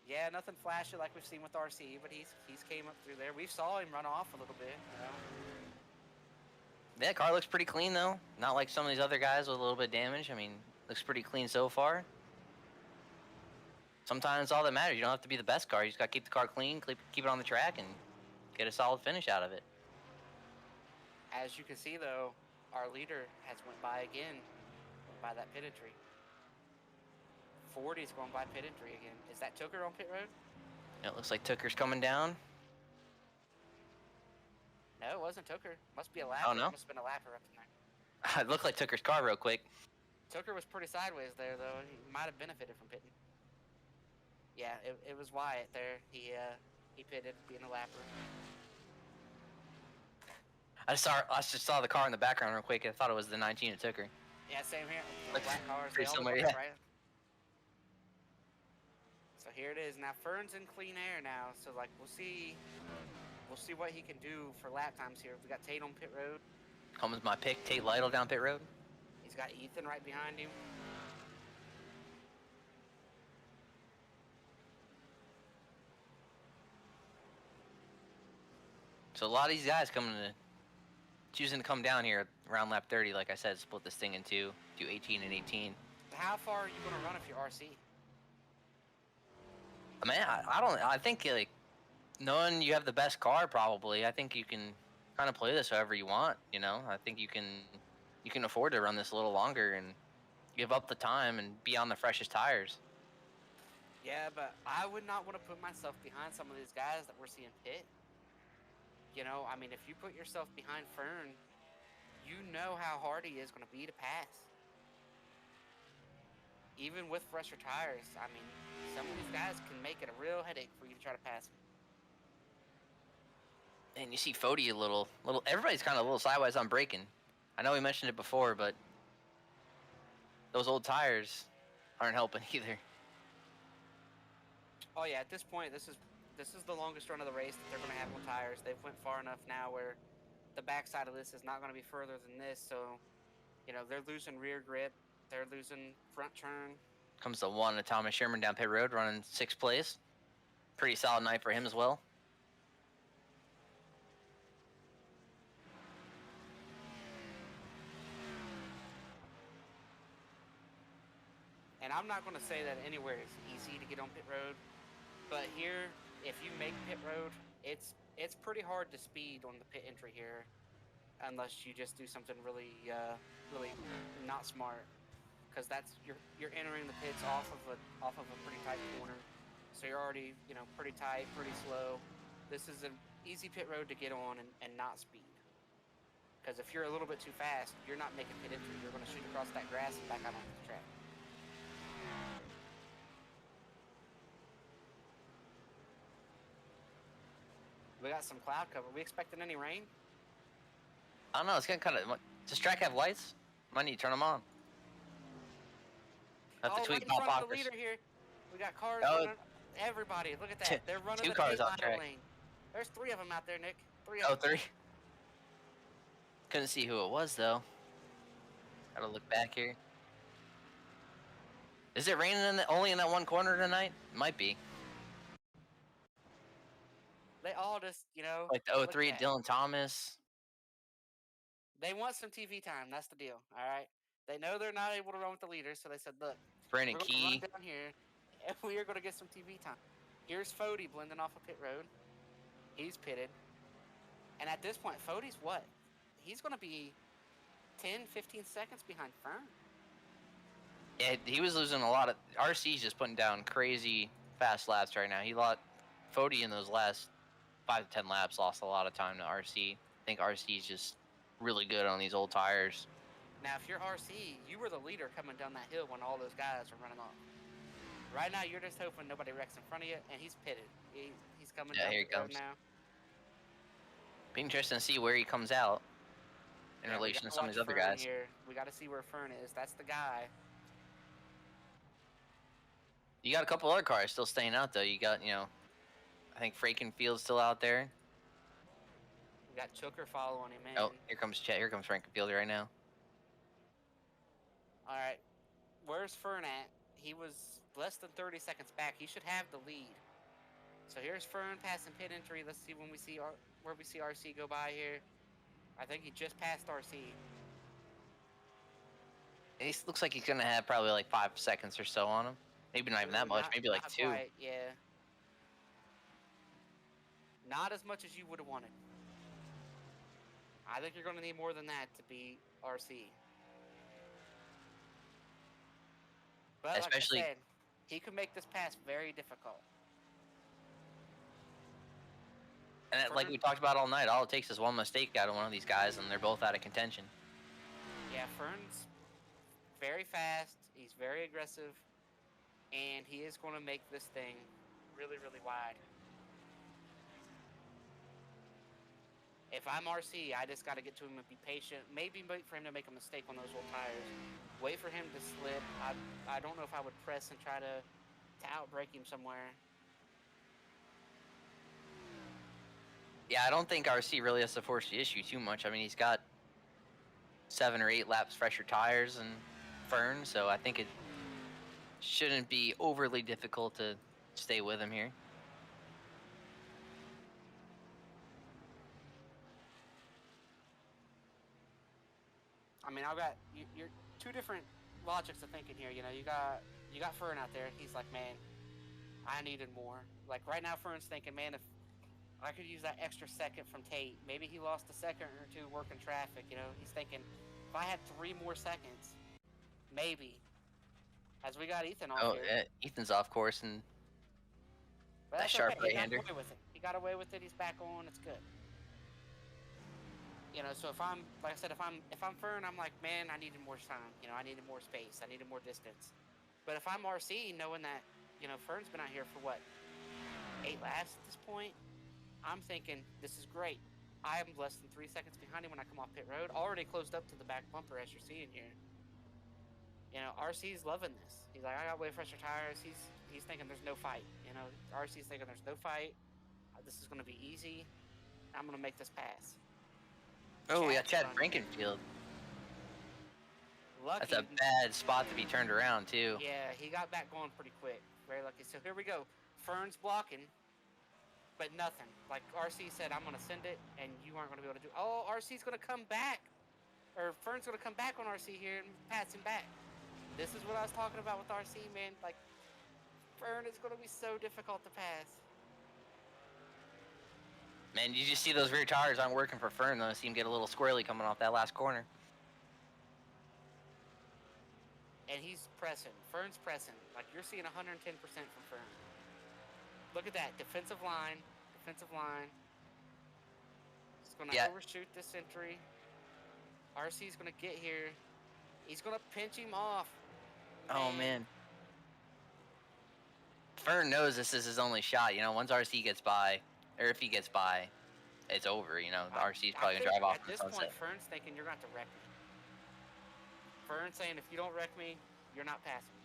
Yeah, nothing flashy like we've seen with RC, but he's came up through there. We saw him run off a little bit, you know. Yeah, car looks pretty clean though. Not like some of these other guys with a little bit of damage. I mean, looks pretty clean so far. Sometimes all that matters. You don't have to be the best car. You just got to keep the car clean, keep it on the track, and get a solid finish out of it. As you can see, though, our leader has went by again, by that pit entry. 40's going by pit entry again. Is that Tooker on pit road? It looks like Tooker's coming down. No, it wasn't Tooker. Must be a lapper. Oh, no? Must have been a lapper up in there. It looked like Tooker's car real quick. Tooker was pretty sideways there, though. He might have benefited from pitting. Yeah, it was Wyatt there. He pitted, being a lapper. I just saw the car in the background real quick. I thought it was the 19 of Tooker. Yeah, same here. Looks black cars. pretty They all similar, look yeah. right. So here it is. Now Fern's in clean air now. So like we'll see what he can do for lap times here. We got Tate on pit road. Comes my pick, Tate Lytle down pit road. He's got Ethan right behind him. So a lot of these guys choosing to come down here around lap 30, like I said, split this thing in two, do 18 and 18. How far are you going to run if you're RC? Man, I think like knowing you have the best car probably, I think you can kind of play this however you want, you know? I think you can afford to run this a little longer and give up the time and be on the freshest tires. Yeah, but I would not want to put myself behind some of these guys that we're seeing pit. You know, I mean, if you put yourself behind Fern, you know how hard he is going to be to pass. Even with fresher tires, I mean, some of these guys can make it a real headache for you to try to pass him. And you see Fody everybody's kind of a little sideways on braking. I know we mentioned it before, but those old tires aren't helping either. Oh yeah, at this point, this is the longest run of the race that they're going to have on tires. They've went far enough now where the backside of this is not going to be further than this. So, you know, they're losing rear grip. They're losing front turn. Comes the one of Thomas Sherman down pit road, running 6th place. Pretty solid night for him as well. And I'm not going to say that anywhere is easy to get on pit road, but here, if you make pit road, it's pretty hard to speed on the pit entry here, unless you just do something really not smart, because that's you're entering the pits off of a pretty tight corner, so you're already pretty tight, pretty slow. This is an easy pit road to get on and not speed, because if you're a little bit too fast, you're not making pit entry. You're going to shoot across that grass and back out onto the track. We got some cloud cover. We expecting any rain? I don't know. It's gonna kind of. Does track have lights? Might need to turn them on. Have to Right tweet in Bob front of the Pockers. leader here. We got cars Oh. running. Everybody, look at that. They're running Two the cars off 8 track. lane. There's 3 of them out there, Nick. 3 Oh, of them. 3. Couldn't see who it was though. Gotta look back here. Is it raining only in that one corner tonight? Might be. They all just, Like the look 03 at that. Dylan Thomas. They want some TV time. That's the deal. All right. They know they're not able to run with the leaders, so they said, "Look, Brandon we're going to run Key. down here, and we are going to get some TV time." Here's Fody blending off a pit road. He's pitted, and at this point, Fody's what? He's going to be 10, 15 seconds behind Fern. Yeah, he was losing a lot of. RC's just putting down crazy fast laps right now. He lost Fody in those last 5 to 10 laps. Lost a lot of time to RC. I think RC's just really good on these old tires. Now, if you're RC, you were the leader coming down that hill when all those guys are running off. Right now, you're just hoping nobody wrecks in front of you, and he's pitted. He's coming down here he the road comes. now. Be interesting to see where he comes out in relation to some of these other guys. Here. We got to see where Fern is. That's the guy. You got a couple other cars still staying out though. You got, I think Frankenfield's still out there. We got Chooker following him in. Oh, here comes Chet. Here comes Frankenfield right now. All right, where's Fern at? He was less than 30 seconds back. He should have the lead. So here's Fern passing pit entry. Let's see when we see where we see RC go by here. I think he just passed RC. He looks like he's gonna have probably like 5 seconds or so on him. Maybe not even that much. Maybe like 2. Quite, yeah. Not as much as you would have wanted. I think you're going to need more than that to beat RC. But especially, like I said, he could make this pass very difficult. And like we talked about all night, all it takes is one mistake out of one of these guys, and they're both out of contention. Yeah, Fern's very fast. He's very aggressive. And he is going to make this thing really, really wide. If I'm RC, I just got to get to him and be patient. Maybe wait for him to make a mistake on those old tires. Wait for him to slip. I don't know if I would press and try to outbrake him somewhere. Yeah, I don't think RC really has to force the issue too much. I mean, he's got 7 or 8 laps fresher tires than Fern, so I think it shouldn't be overly difficult to stay with him here. I mean, I've got you're 2 different logics of thinking here. You got Fern out there. He's like, man, I needed more. Like right now, Fern's thinking, man, if I could use that extra second from Tate, maybe he lost a second or 2 working traffic. He's thinking, if I had 3 more seconds, maybe. As we got Ethan off here. Yeah, Ethan's off course, and but that sharp right-hander. He got away with it. He's back on. It's good. So if I'm, like I said, if I'm Fern, I'm like, man, I needed more time. I needed more space. I needed more distance. But if I'm RC, knowing that, Fern's been out here for what, 8 laps at this point, I'm thinking this is great. I am less than 3 seconds behind him when I come off pit road. Already closed up to the back bumper, as you're seeing here. RC's loving this. He's like, I got way fresher tires. He's thinking there's no fight. RC's thinking there's no fight. This is going to be easy. I'm going to make this pass. Oh, we got Chad Frankenfield. Lucky. That's a bad spot to be turned around, too. Yeah, he got back going pretty quick. Very lucky. So here we go. Fern's blocking, but nothing. Like RC said, I'm going to send it, and you aren't going to be able to do it. Oh, RC's going to come back. Or Fern's going to come back on RC here and pass him back. This is what I was talking about with RC, man. Like, Fern is going to be so difficult to pass. Man, you just see those rear tires aren't working for Fern, though. I see him get a little squirrely coming off that last corner. And he's pressing. Fern's pressing. Like, you're seeing 110% from Fern. Look at that. Defensive line. Defensive line. He's going to overshoot this entry. RC's going to get here. He's going to pinch him off. Oh, man. Fern knows this is his only shot. Once RC gets by, or if he gets by, it's over. You know, the I, RC's I probably gonna think drive off at in the this point, sunset. Fern's thinking you're going to have to wreck me. Fern's saying if you don't wreck me, you're not passing me.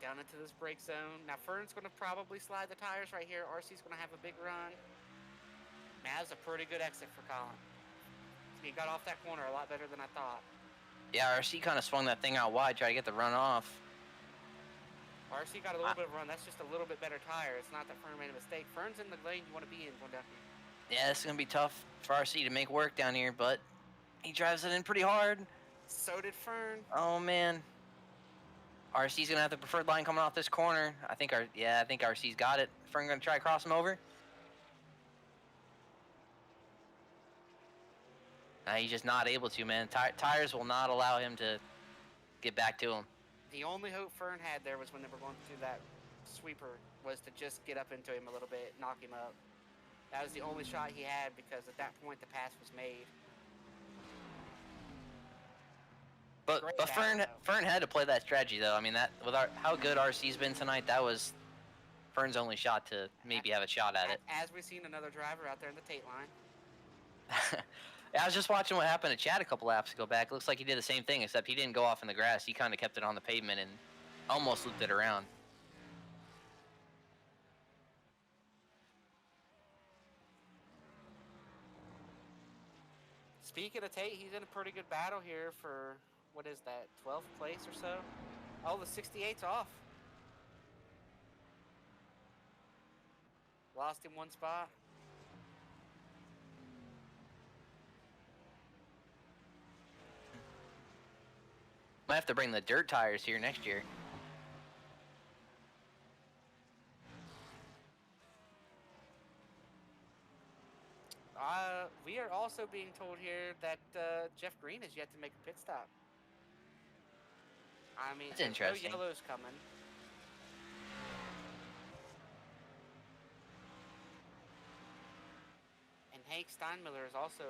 Down into this brake zone. Now Fern's going to probably slide the tires right here. RC's going to have a big run. Man, that was a pretty good exit for Colin. He got off that corner a lot better than I thought. Yeah, RC kind of swung that thing out wide, try to get the run off. RC got a little bit of run. That's just a little bit better tire. It's not that Fern made a mistake. Fern's in the lane you want to be in going down here. Yeah, this is gonna be tough for RC to make work down here, but he drives it in pretty hard. So did Fern. Oh man. RC's gonna have the preferred line coming off this corner. I think RC's got it. Fern gonna try to cross him over. He's just not able to, man. Tires will not allow him to get back to him. The only hope Fern had there was when they were going through that sweeper was to just get up into him a little bit, knock him up. That was the only shot he had because at that point the pass was made. But Fern had to play that strategy though. I mean, that with how good RC's been tonight, that was Fern's only shot to maybe have a shot at it. As we've seen another driver out there in the Tate line. I was just watching what happened to Chad a couple laps ago back. It looks like he did the same thing, except he didn't go off in the grass. He kind of kept it on the pavement and almost looped it around. Speaking of Tate, he's in a pretty good battle here for, what is that, 12th place or so? Oh, the 68's off. Lost him one spot. Might have to bring the dirt tires here next year. We are also being told here that Jeff Green is yet to make a pit stop. I mean, that's interesting. No yellow's coming. And Hank Steinmiller is also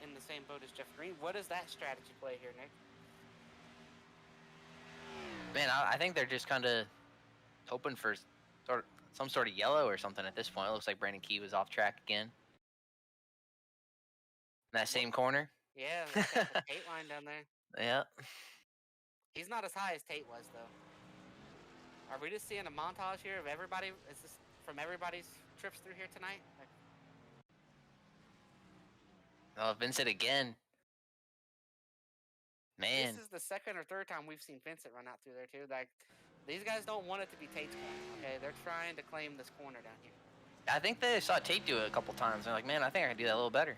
in the same boat as Jeff Green. What is that strategy play here, Nick? Man, I think they're just kind of hoping for some sort of yellow or something at this point. It looks like Brandon Key was off track again. In that same corner? Yeah, the Tate line down there. Yeah. He's not as high as Tate was, though. Are we just seeing a montage here of everybody? Is this from everybody's trips through here tonight? Oh, Vincent again. Man. This is the second or third time we've seen Vincent run out through there, too. Like, these guys don't want it to be Tate's corner, okay? They're trying to claim this corner down here. I think they saw Tate do it a couple times. They're like, man, I think I can do that a little better.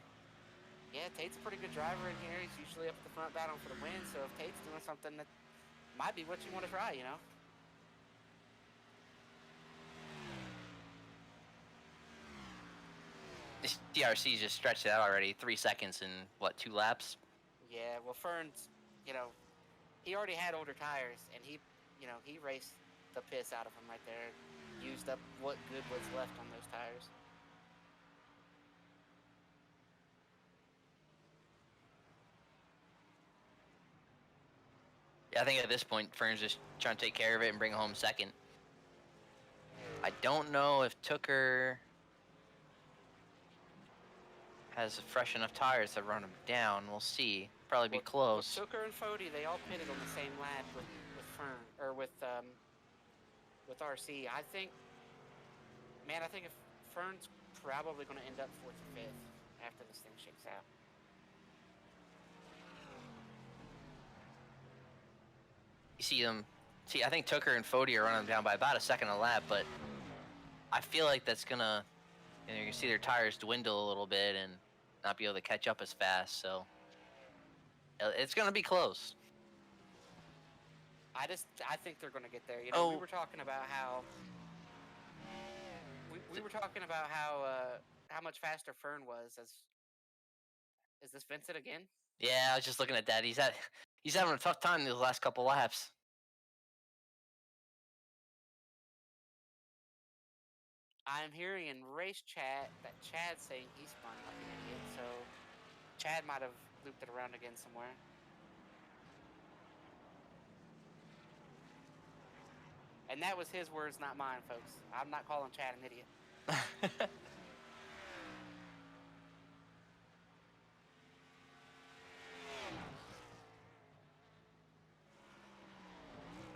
Yeah, Tate's a pretty good driver in here. He's usually up at the front battling for the win, so if Tate's doing something that might be what you want to try, you know? This DRC's just stretched it out already. 3 seconds in, what, 2 laps? Yeah, well, Fern's, you know, he already had older tires, and he raced the piss out of them right there. Used up what good was left on those tires. Yeah, I think at this point, Fern's just trying to take care of it and bring home second. I don't know if Tooker has fresh enough tires to run him down. We'll see. Probably be close. Well, Tooker and Fody, they all pitted on the same lap with Fern, or with RC. I think if Fern's probably going to end up 4th or 5th after this thing shakes out. You see them. I think Tooker and Fody are running down by about a second a lap, but I feel like that's gonna, you're gonna see their tires dwindle a little bit and not be able to catch up as fast. So it's gonna be close. I think they're going to get there. You know, we were talking about how we were talking about how much faster Fern was. Is this Vincent again? Yeah, I was just looking at that. He's having a tough time these last couple laps. I'm hearing in race chat that Chad's saying he spun like an idiot, so Chad might have looped it around again somewhere. And that was his words, not mine, folks. I'm not calling Chad an idiot.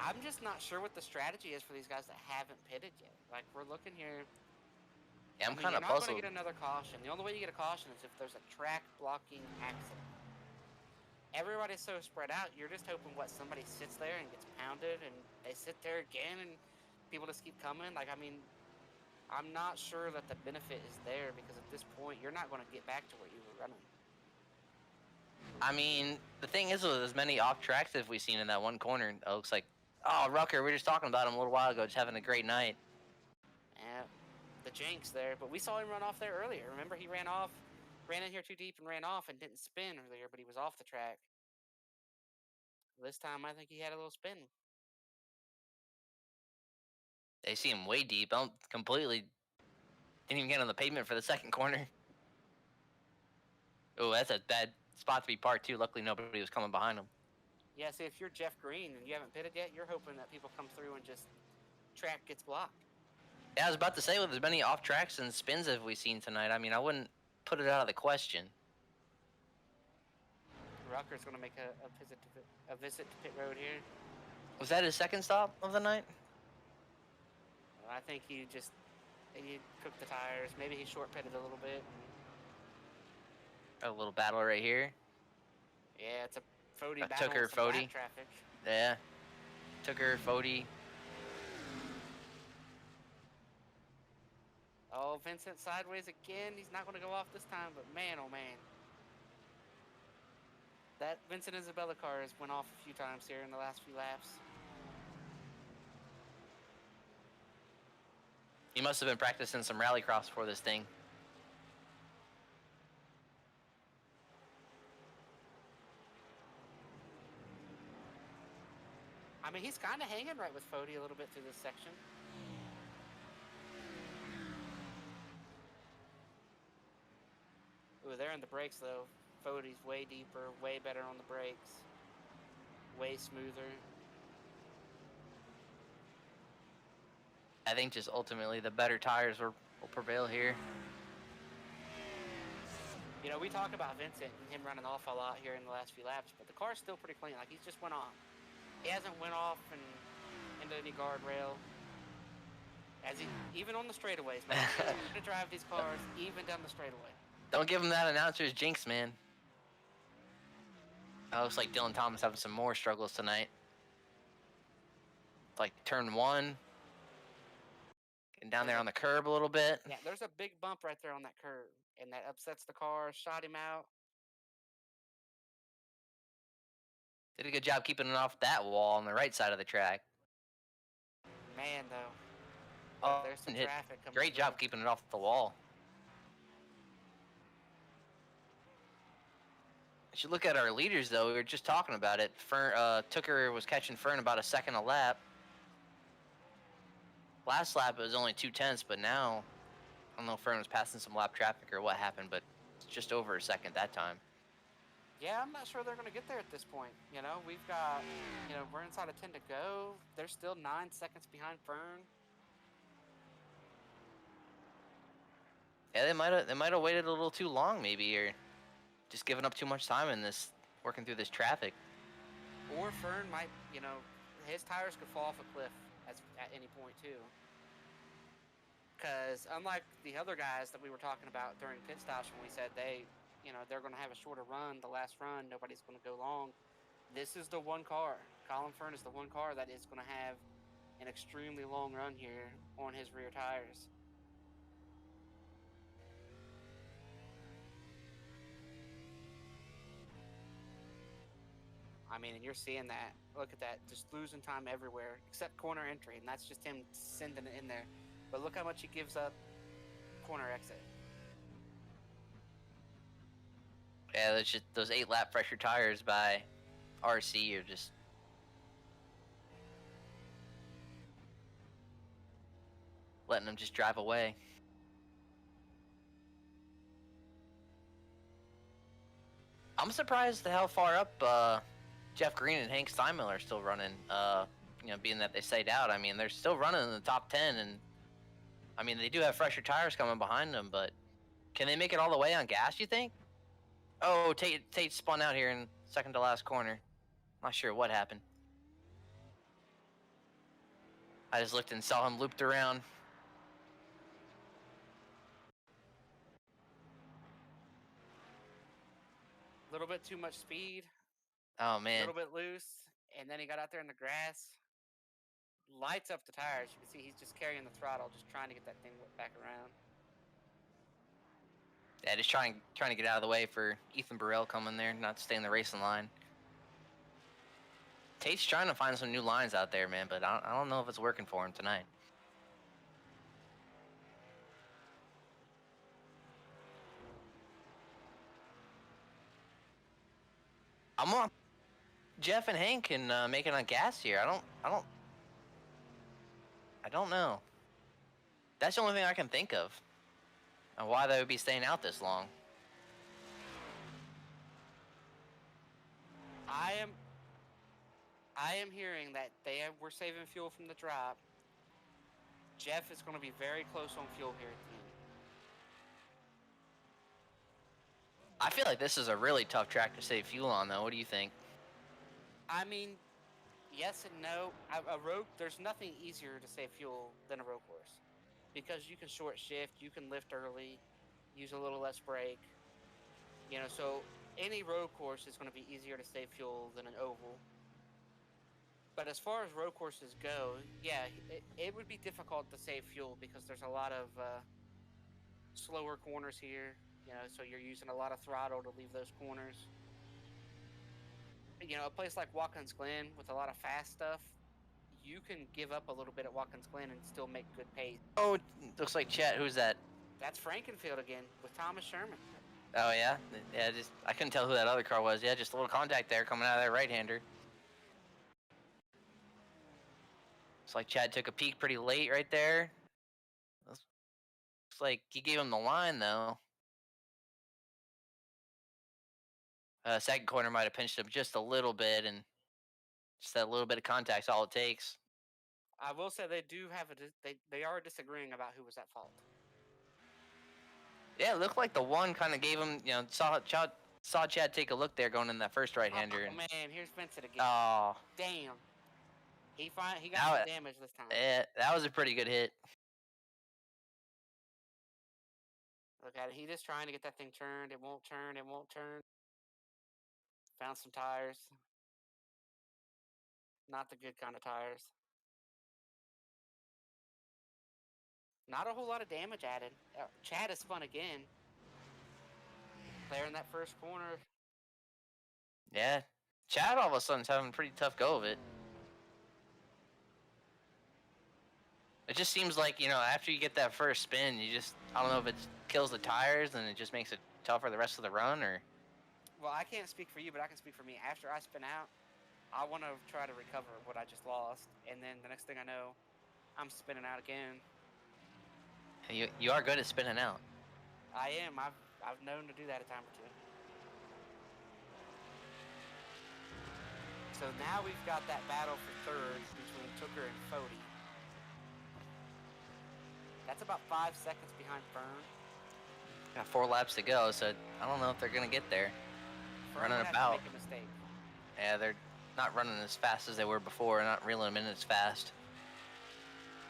I'm just not sure what the strategy is for these guys that haven't pitted yet. Like, we're looking here. Yeah, I'm kind of You're not going puzzled. to get another caution. The only way you get a caution is if there's a track blocking accident. Everybody's so spread out, you're just hoping somebody sits there and gets pounded, and they sit there again, and people just keep coming. Like, I'm not sure that the benefit is there, because at this point, you're not going to get back to where you were running. I mean, the thing is, with as many off tracks as we've seen in that one corner, it looks like, oh, Rucker, we were just talking about him a little while ago, just having a great night. Yeah, the jinx there, but we saw him run off there earlier. Remember, he ran in here too deep and ran off and didn't spin earlier, but he was off the track. This time, I think he had a little spin. They see him way deep. I completely didn't even get on the pavement for the second corner. Oh, that's a bad spot to be parked too. Luckily, nobody was coming behind him. Yeah, see, if you're Jeff Green and you haven't pitted yet, you're hoping that people come through and just track gets blocked. Yeah, I was about to say, with as many off tracks and spins as we've seen tonight, I mean, I wouldn't put it out of the question. Rucker's going to make a visit to pit road here. Was that his second stop of the night? I think he cooked the tires. Maybe he short pitted a little bit. A little battle right here. Yeah, it's a Fody battle. Took her Fody. Traffic. Yeah, took her Fody. Oh, Vincent sideways again. He's not going to go off this time, but man, oh man. That Vincent Isabella car has went off a few times here in the last few laps. He must have been practicing some rallycross for this thing. I mean, he's kind of hanging right with Fody a little bit through this section. Ooh, they're in the brakes, though. Fody's way deeper, way better on the brakes. Way smoother. I think just ultimately the better tires will prevail here. You know, we talk about Vincent and him running off a lot here in the last few laps, but the car's still pretty clean. Like, he's just went off. He hasn't went off and into any guardrail. Even on the straightaways, man. He's going to drive these cars even down the straightaway. Don't give him that announcer's jinx, man. It looks like Dylan Thomas having some more struggles tonight. Like turn one. Getting down there on the curb a little bit. Yeah, there's a big bump right there on that curb, and that upsets the car, shot him out. Did a good job keeping it off that wall on the right side of the track. Man, though. Oh, there's some traffic coming Great through. job keeping it off the wall. You should look at our leaders, though. We were just talking about it. Tooker was catching Fern about a second a lap. Last lap, it was only 2/10, but now, I don't know if Fern was passing some lap traffic or what happened, but it's just over a second that time. Yeah, I'm not sure they're going to get there at this point. You know, we've got, we're inside of 10 to go. They're still 9 seconds behind Fern. Yeah, they might have waited a little too long, maybe, or just given up too much time in this, working through this traffic. Or Fern might, his tires could fall off a cliff at any point too. Because unlike the other guys that we were talking about during pit stops when we said they're going to have a shorter run, the last run, nobody's going to go long. This is the one car. Colin Fern is the one car that is going to have an extremely long run here on his rear tires. I mean, and you're seeing that. Look at that. Just losing time everywhere, except corner entry, and that's just him sending it in there. But look how much he gives up corner exit. Yeah, that's just those 8-lap pressure tires by RC are just letting them just drive away. I'm surprised at how far up Jeff Green and Hank Steinmiller are still running. being that they stayed out. I mean, they're still running in the top 10, and I mean, they do have fresher tires coming behind them, but can they make it all the way on gas, you think? Oh, Tate spun out here in second to last corner. Not sure what happened. I just looked and saw him looped around. A little bit too much speed. Oh, A man. little bit loose. And then he got out there in the grass. Lights up the tires. You can see he's just carrying the throttle, just trying to get that thing whipped back around. Yeah, just trying to get out of the way for Ethan Burrell coming there, not to stay in the racing line. Tate's trying to find some new lines out there, man, but I don't know if it's working for him tonight. I'm on Jeff and Hank and make it on gas here. I don't know. That's the only thing I can think of. And why they would be staying out this long. I am hearing that we're saving fuel from the drop. Jeff is going to be very close on fuel here at the end. I feel like this is a really tough track to save fuel on, though. What do you think? I mean, yes and no. A road, there's nothing easier to save fuel than a road course, because you can short shift, you can lift early, use a little less brake. So any road course is going to be easier to save fuel than an oval. But as far as road courses go, yeah, it would be difficult to save fuel because there's a lot of slower corners here. So you're using a lot of throttle to leave those corners. A place like Watkins Glen with a lot of fast stuff, you can give up a little bit at Watkins Glen and still make good pace. Oh, looks like Chet. Who's that? That's Frankenfield again with Thomas Sherman. Oh, yeah? Yeah, I couldn't tell who that other car was. Yeah, just a little contact there coming out of that right-hander. Looks like Chad took a peek pretty late right there. Looks like he gave him the line, though. Second corner might have pinched him just a little bit, and just that little bit of contact's all it takes. I will say they do have they are disagreeing about who was at fault. Yeah, it looked like the one kind of gave him, saw Chad take a look there going in that first right-hander. Oh, man, here's Vincent again. Oh. Damn. He got some damage this time. Yeah, that was a pretty good hit. Look at it. He just trying to get that thing turned. It won't turn. It won't turn. Found some tires. Not the good kind of tires. Not a whole lot of damage added. Chad is spun again. There in that first corner. Yeah. Chad all of a sudden's having a pretty tough go of it. It just seems like, after you get that first spin, I don't know if it kills the tires and it just makes it tougher the rest of the run, or... Well, I can't speak for you, but I can speak for me. After I spin out, I want to try to recover what I just lost, and then the next thing I know, I'm spinning out again. You are good at spinning out. I am. I've known to do that a time or two. So now we've got that battle for third between Tooker and Fody. That's about 5 seconds behind Fern. Got 4 laps to go, so I don't know if they're gonna get there. Fern Running has about. to make a mistake. Yeah, they're not running as fast as they were before, not reeling them in as fast.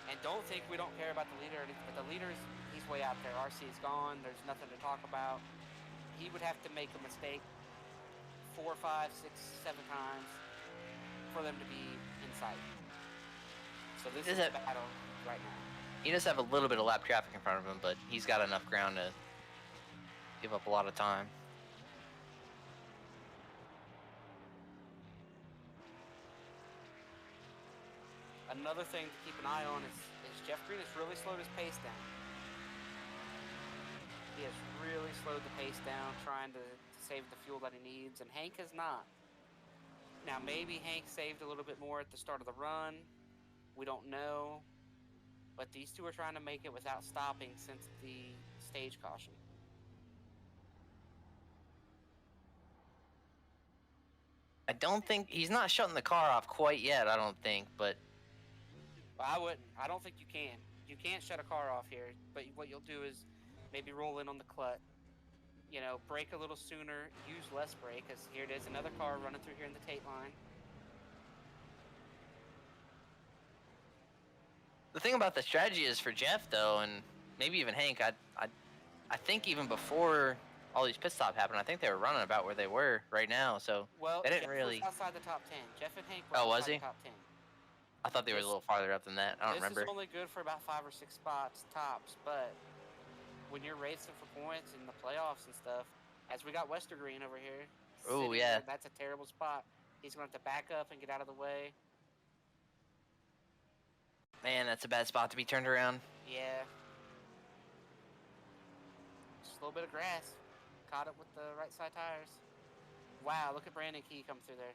And don't think we don't care about the leader, but the leader's, he's way out there. RC's gone. There's nothing to talk about. He would have to make a mistake 4, 5, 6, 7 times for them to be in sight. So this is a battle right now. He does have a little bit of lap traffic in front of him, but he's got enough ground to give up a lot of time. Another thing to keep an eye on is Jeff Green has really slowed his pace down. He has really slowed the pace down, trying to save the fuel that he needs, and Hank has not. Now, maybe Hank saved a little bit more at the start of the run. We don't know. But these two are trying to make it without stopping since the stage caution. I don't think he's not shutting the car off quite yet, I don't think, but Well, I wouldn't. I don't think you can. You can't shut a car off here. But what you'll do is maybe roll in on the clutch. You know, brake a little sooner. Use less brake, because here it is, another car running through here in the tape line. The thing about the strategy is for Jeff though, and maybe even Hank. I think even before all these pit stops happened, I think they were running about where they were right now. So Well, they didn't Jeff really. was outside the top 10. Jeff and Hank were Oh, was outside he? the top 10. I thought they were a This, little farther up than that. I don't this remember. is only good for about 5 or 6 spots tops, but when you're racing for points in the playoffs and stuff, as we got Westergreen over here. Oh yeah. That's a terrible spot. He's going to have to back up and get out of the way. Man, that's a bad spot to be turned around. Yeah. Just a little bit of grass. Caught it with the right side tires. Wow, look at Brandon Key come through there.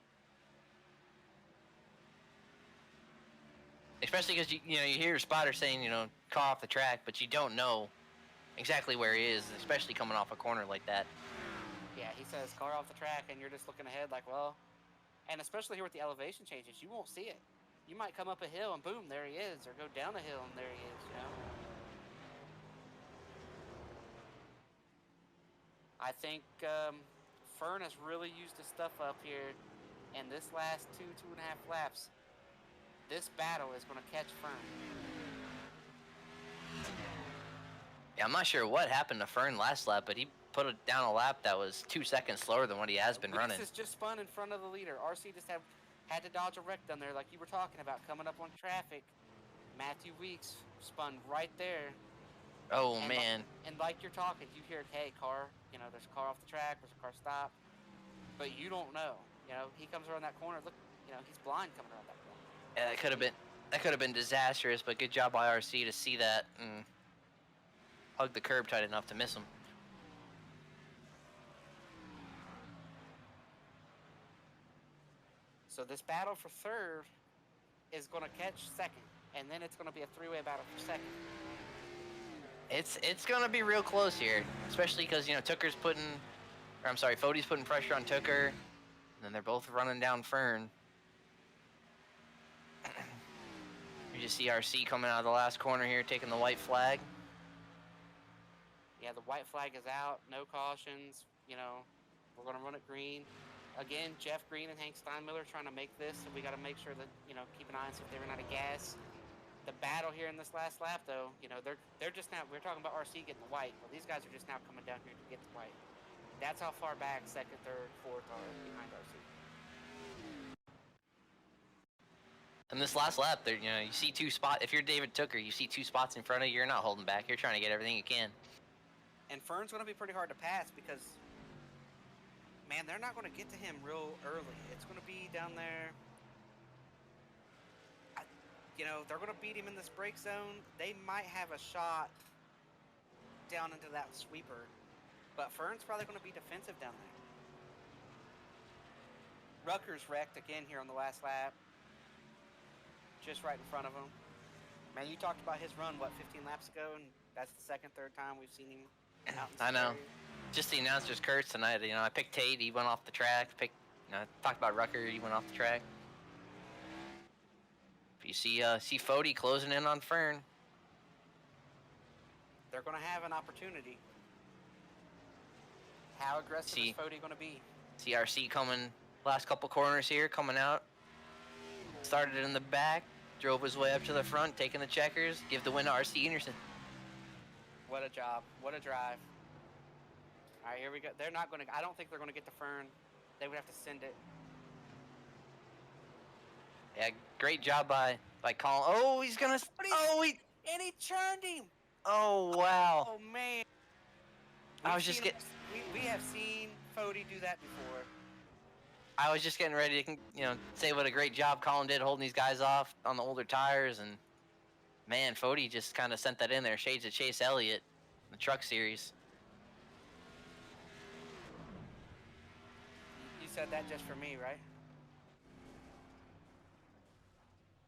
Especially because you hear your spotter saying car off the track, but you don't know exactly where he is, especially coming off a corner like that. Yeah, he says car off the track, and you're just looking ahead like, well, and especially here with the elevation changes, you won't see it. You might come up a hill and boom, there he is, or go down a hill and there he is, I think Fern has really used his stuff up here in this last 2.5 laps. This battle is going to catch Fern. Yeah, I'm not sure what happened to Fern last lap, but he put it down a lap that was 2 seconds slower than what he has been running. This is just spun in front of the leader. RC just had to dodge a wreck down there like you were talking about, coming up on traffic. Matthew Weeks spun right there. Oh, man. And like you're talking, you hear, hey, car, there's a car off the track, there's a car stopped. But you don't know. He comes around that corner. Look, he's blind coming around that corner. Yeah, that could have been disastrous, but good job by RC to see that and hug the curb tight enough to miss him. So this battle for third is going to catch second, and then it's going to be a three-way battle for second. It's going to be real close here, especially because Fode's putting pressure on Tooker, and then they're both running down Fern. You just see RC coming out of the last corner here, taking the white flag. Yeah, the white flag is out, no cautions. We're going to run it green. Again, Jeff Green and Hank Steinmiller trying to make this, so we got to make sure that, keep an eye on see if they run out of gas. The battle here in this last lap, though, they're just now, we're talking about RC getting the white. Well, these guys are just now coming down here to get the white. That's how far back second, third, fourth are behind RC. In this last lap, there, you see 2 spots. If you're David Tooker, you see 2 spots in front of you. You're not holding back. You're trying to get everything you can. And Fern's going to be pretty hard to pass because, man, they're not going to get to him real early. It's going to be down there. They're going to beat him in this break zone. They might have a shot down into that sweeper. But Fern's probably going to be defensive down there. Rucker's wrecked again here on the last lap. Just right in front of him. Man, you talked about his run, 15 laps ago? And that's the second, third time we've seen him out in I know. area. Just the announcer's curse tonight. I picked Tate. He went off the track. Talked about Rucker. He went off the track. You see Fode closing in on Fern. They're going to have an opportunity. How aggressive is Fode going to be? CRC coming last couple corners here, coming out. Started in the back, drove his way up to the front, taking the checkers. Give the win to RC Anderson. What a job. What a drive. All right, here we go. They're not going to, I don't think they're going to get to Fern. They would have to send it. Yeah, great job by Colin. Oh, he's going to, and he churned him. Oh, wow. Oh, man. I was just getting, we have seen Fode do that before. I was just getting ready to, say what a great job Colin did holding these guys off on the older tires. And, man, Fode just kind of sent that in there. Shades of Chase Elliott, the Truck Series. You said that just for me, right?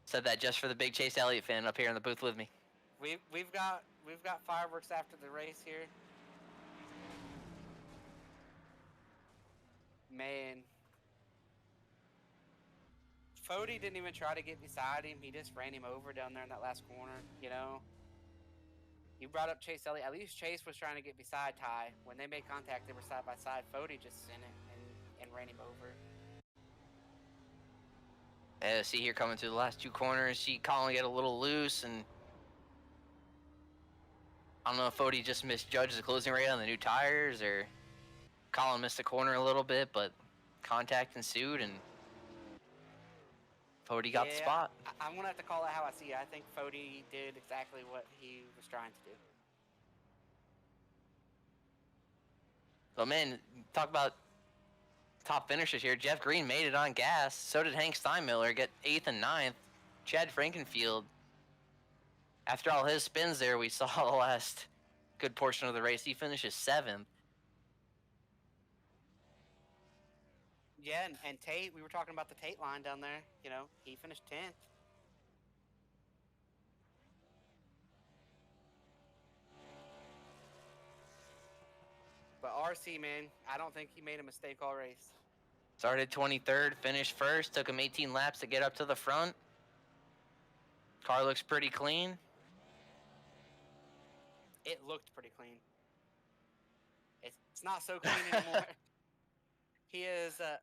Said that just for the big Chase Elliott fan up here in the booth with me. We've got fireworks after the race here. Man. Fody didn't even try to get beside him. He just ran him over down there in that last corner, you know. You brought up Chase Elliott. At least Chase was trying to get beside Ty. When they made contact, they were side by side. Fody just sent it and ran him over. See here coming through the last two corners. See Colin get a little loose, and I don't know if Fody just misjudged the closing rate on the new tires, or Colin missed the corner a little bit, but contact ensued, and Fody got the spot. I'm going to have to call it how I see it. I think Fody did exactly what he was trying to do. But man, talk about top finishers here. Jeff Green made it on gas. So did Hank Steinmiller, get 8th and 9th. Chad Frankenfield, after all his spins there, we saw the last good portion of the race. He finishes 7th. Yeah, and Tate, we were talking about the Tate line down there. You know, he finished 10th. But RC, man, I don't think he made a mistake all race. Started 23rd, finished 1st, took him 18 laps to get up to the front. Car looks pretty clean. It looked pretty clean. It's not so clean anymore.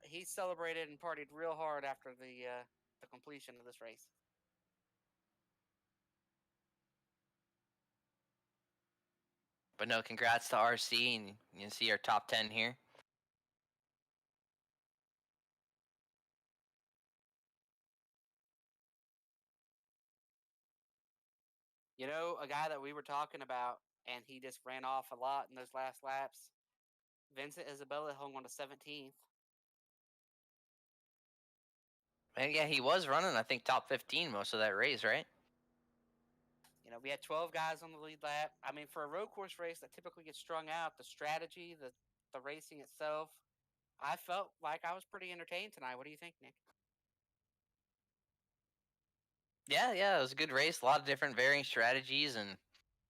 He celebrated and partied real hard after the completion of this race. But no, congrats to RC, and you can see our top 10 here. You know, a guy that we were talking about, and he just ran off a lot in those last laps. Vincent Isabella hung on to 17th. And yeah, he was running, I think, top 15 most of that race, right? You know, we had 12 guys on the lead lap. I mean, for a road course race that typically gets strung out, the strategy, the racing itself, I felt like I was pretty entertained tonight. What do you think, Nick? Yeah, it was a good race. A lot of different varying strategies, and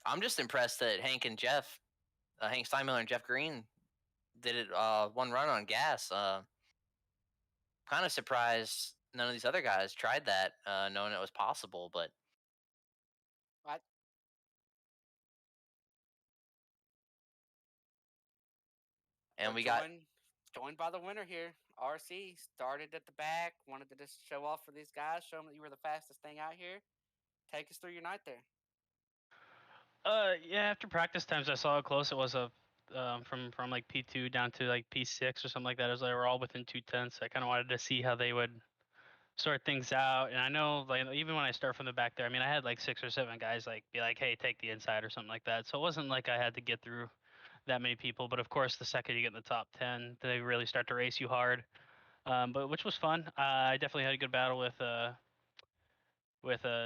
I'm just impressed that Hank Steinmiller and Jeff Green did it one run on gas. Kind of surprised none of these other guys tried that, knowing it was possible, but What? and we got joined by the winner here. RC started at the back, wanted to just show off for these guys, show them that you were the fastest thing out here. Take us through your night there. Yeah, after practice times, I saw how close it was from like P2 down to like P6 or something like that. It was like we're all within 2/10. I kind of wanted to see how they would sort things out. And I know, like, even when I start from the back there, I mean, I had like 6 or 7 guys like be like, "Hey, take the inside" or something like that. So it wasn't like I had to get through that many people. But of course, the second you get in the top 10, they really start to race you hard. But which was fun. I definitely had a good battle with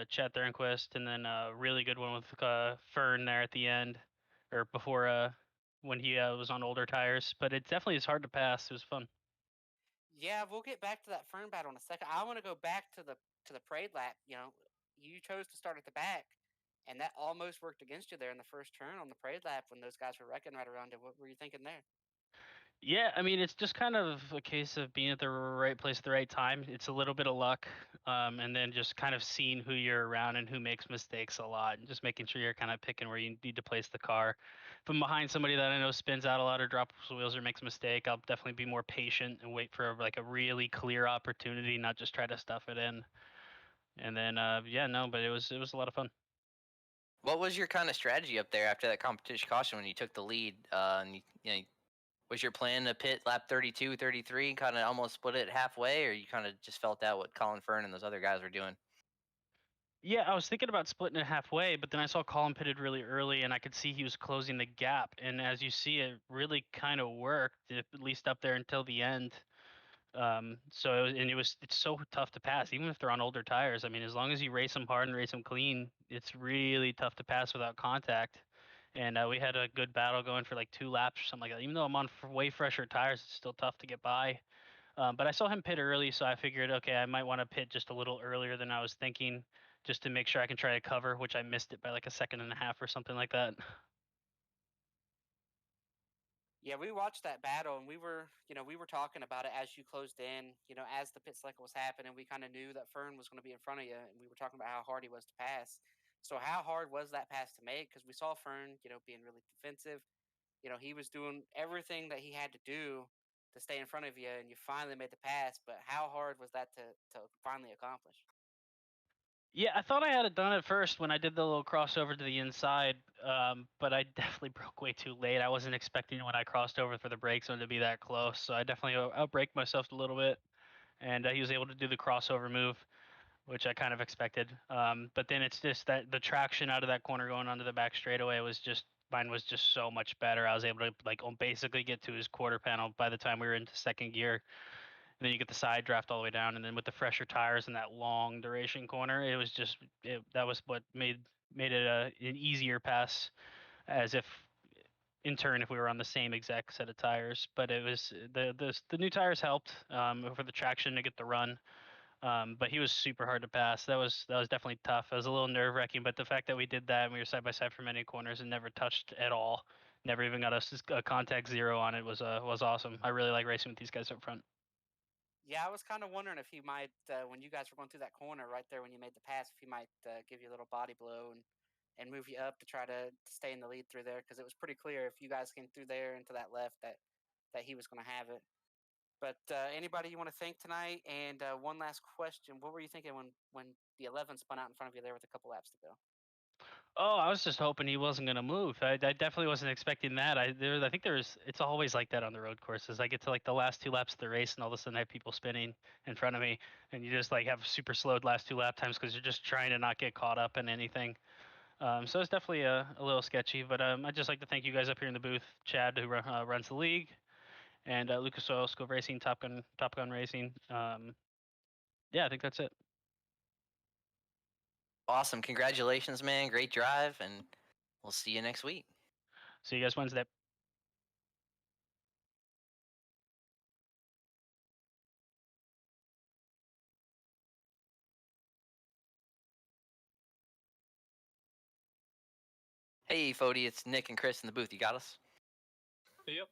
Chad Thornquist, and then a really good one with Fern there at the end, or before when he was on older tires. But it definitely is hard to pass. It was fun. Yeah, we'll get back to that Fern battle in a second. I want to go back to the parade lap. You know, you chose to start at the back, and that almost worked against you there in the first turn on the parade lap when those guys were wrecking right around it. What were you thinking there? Yeah, I mean, it's just kind of a case of being at the right place at the right time. It's a little bit of luck, and then just kind of seeing who you're around and who makes mistakes a lot, and just making sure you're kind of picking where you need to place the car. If I'm behind somebody that I know spins out a lot or drops wheels or makes a mistake, I'll definitely be more patient and wait for like a really clear opportunity, not just try to stuff it in. And then, but it was a lot of fun. What was your kind of strategy up there after that competition caution when you took the lead? Was your plan to pit lap 32, 33, kind of almost split it halfway, or you kind of just felt out what Colin Fern and those other guys were doing? Yeah, I was thinking about splitting it halfway, but then I saw Colin pitted really early, and I could see he was closing the gap. And as you see, it really kind of worked, at least up there until the end. It's so tough to pass, even if they're on older tires. I mean, as long as you race them hard and race them clean, it's really tough to pass without contact. And we had a good battle going for like 2 laps or something like that. Even though I'm on way fresher tires, it's still tough to get by. But I saw him pit early, so I figured, okay, I might want to pit just a little earlier than I was thinking, just to make sure I can try to cover, which I missed it by like a second and a half or something like that. Yeah, we watched that battle, and we were talking about it as you closed in. As the pit cycle was happening, we kind of knew that Fern was going to be in front of you, and we were talking about how hard he was to pass. So how hard was that pass to make? Because we saw Fern, being really defensive. He was doing everything that he had to do to stay in front of you, and you finally made the pass. But how hard was that to finally accomplish? Yeah, I thought I had it done at first when I did the little crossover to the inside, but I definitely broke way too late. I wasn't expecting when I crossed over for the brake zone to be that close, so I definitely outbraked myself a little bit, and he was able to do the crossover move, which I kind of expected. But then it's just that the traction out of that corner going onto the back straightaway was just mine was just so much better. I was able to basically get to his quarter panel by the time we were into second gear. And then you get the side draft all the way down, and then with the fresher tires and that long duration corner, it was just that was what made it an easier pass, as if in turn if we were on the same exact set of tires. But it was the new tires helped for the traction to get the run. But he was super hard to pass. That was definitely tough. It was a little nerve wracking, but the fact that we did that and we were side by side for many corners and never touched at all, never even got a contact zero on it was awesome. I really like racing with these guys up front. Yeah, I was kind of wondering if he might, when you guys were going through that corner right there when you made the pass, if he might give you a little body blow and move you up to try to stay in the lead through there, because it was pretty clear if you guys came through there into that left that he was going to have it. But anybody you want to thank tonight? And one last question: what were you thinking when the 11 spun out in front of you there with a couple laps to go? Oh, I was just hoping he wasn't gonna move. I definitely wasn't expecting that. I think there's it's always like that on the road courses. I get to like the last two laps of the race, and all of a sudden I have people spinning in front of me, and you just like have super slowed last two lap times because you're just trying to not get caught up in anything. So it's definitely a little sketchy. But I'd just like to thank you guys up here in the booth, Chad, who runs the league, and Lucas Oil, School of Racing, Top Gun Racing. Yeah, I think that's it. Awesome. Congratulations, man. Great drive, and we'll see you next week. See you guys Wednesday. Hey, Fody, it's Nick and Chris in the booth. You got us? Yep.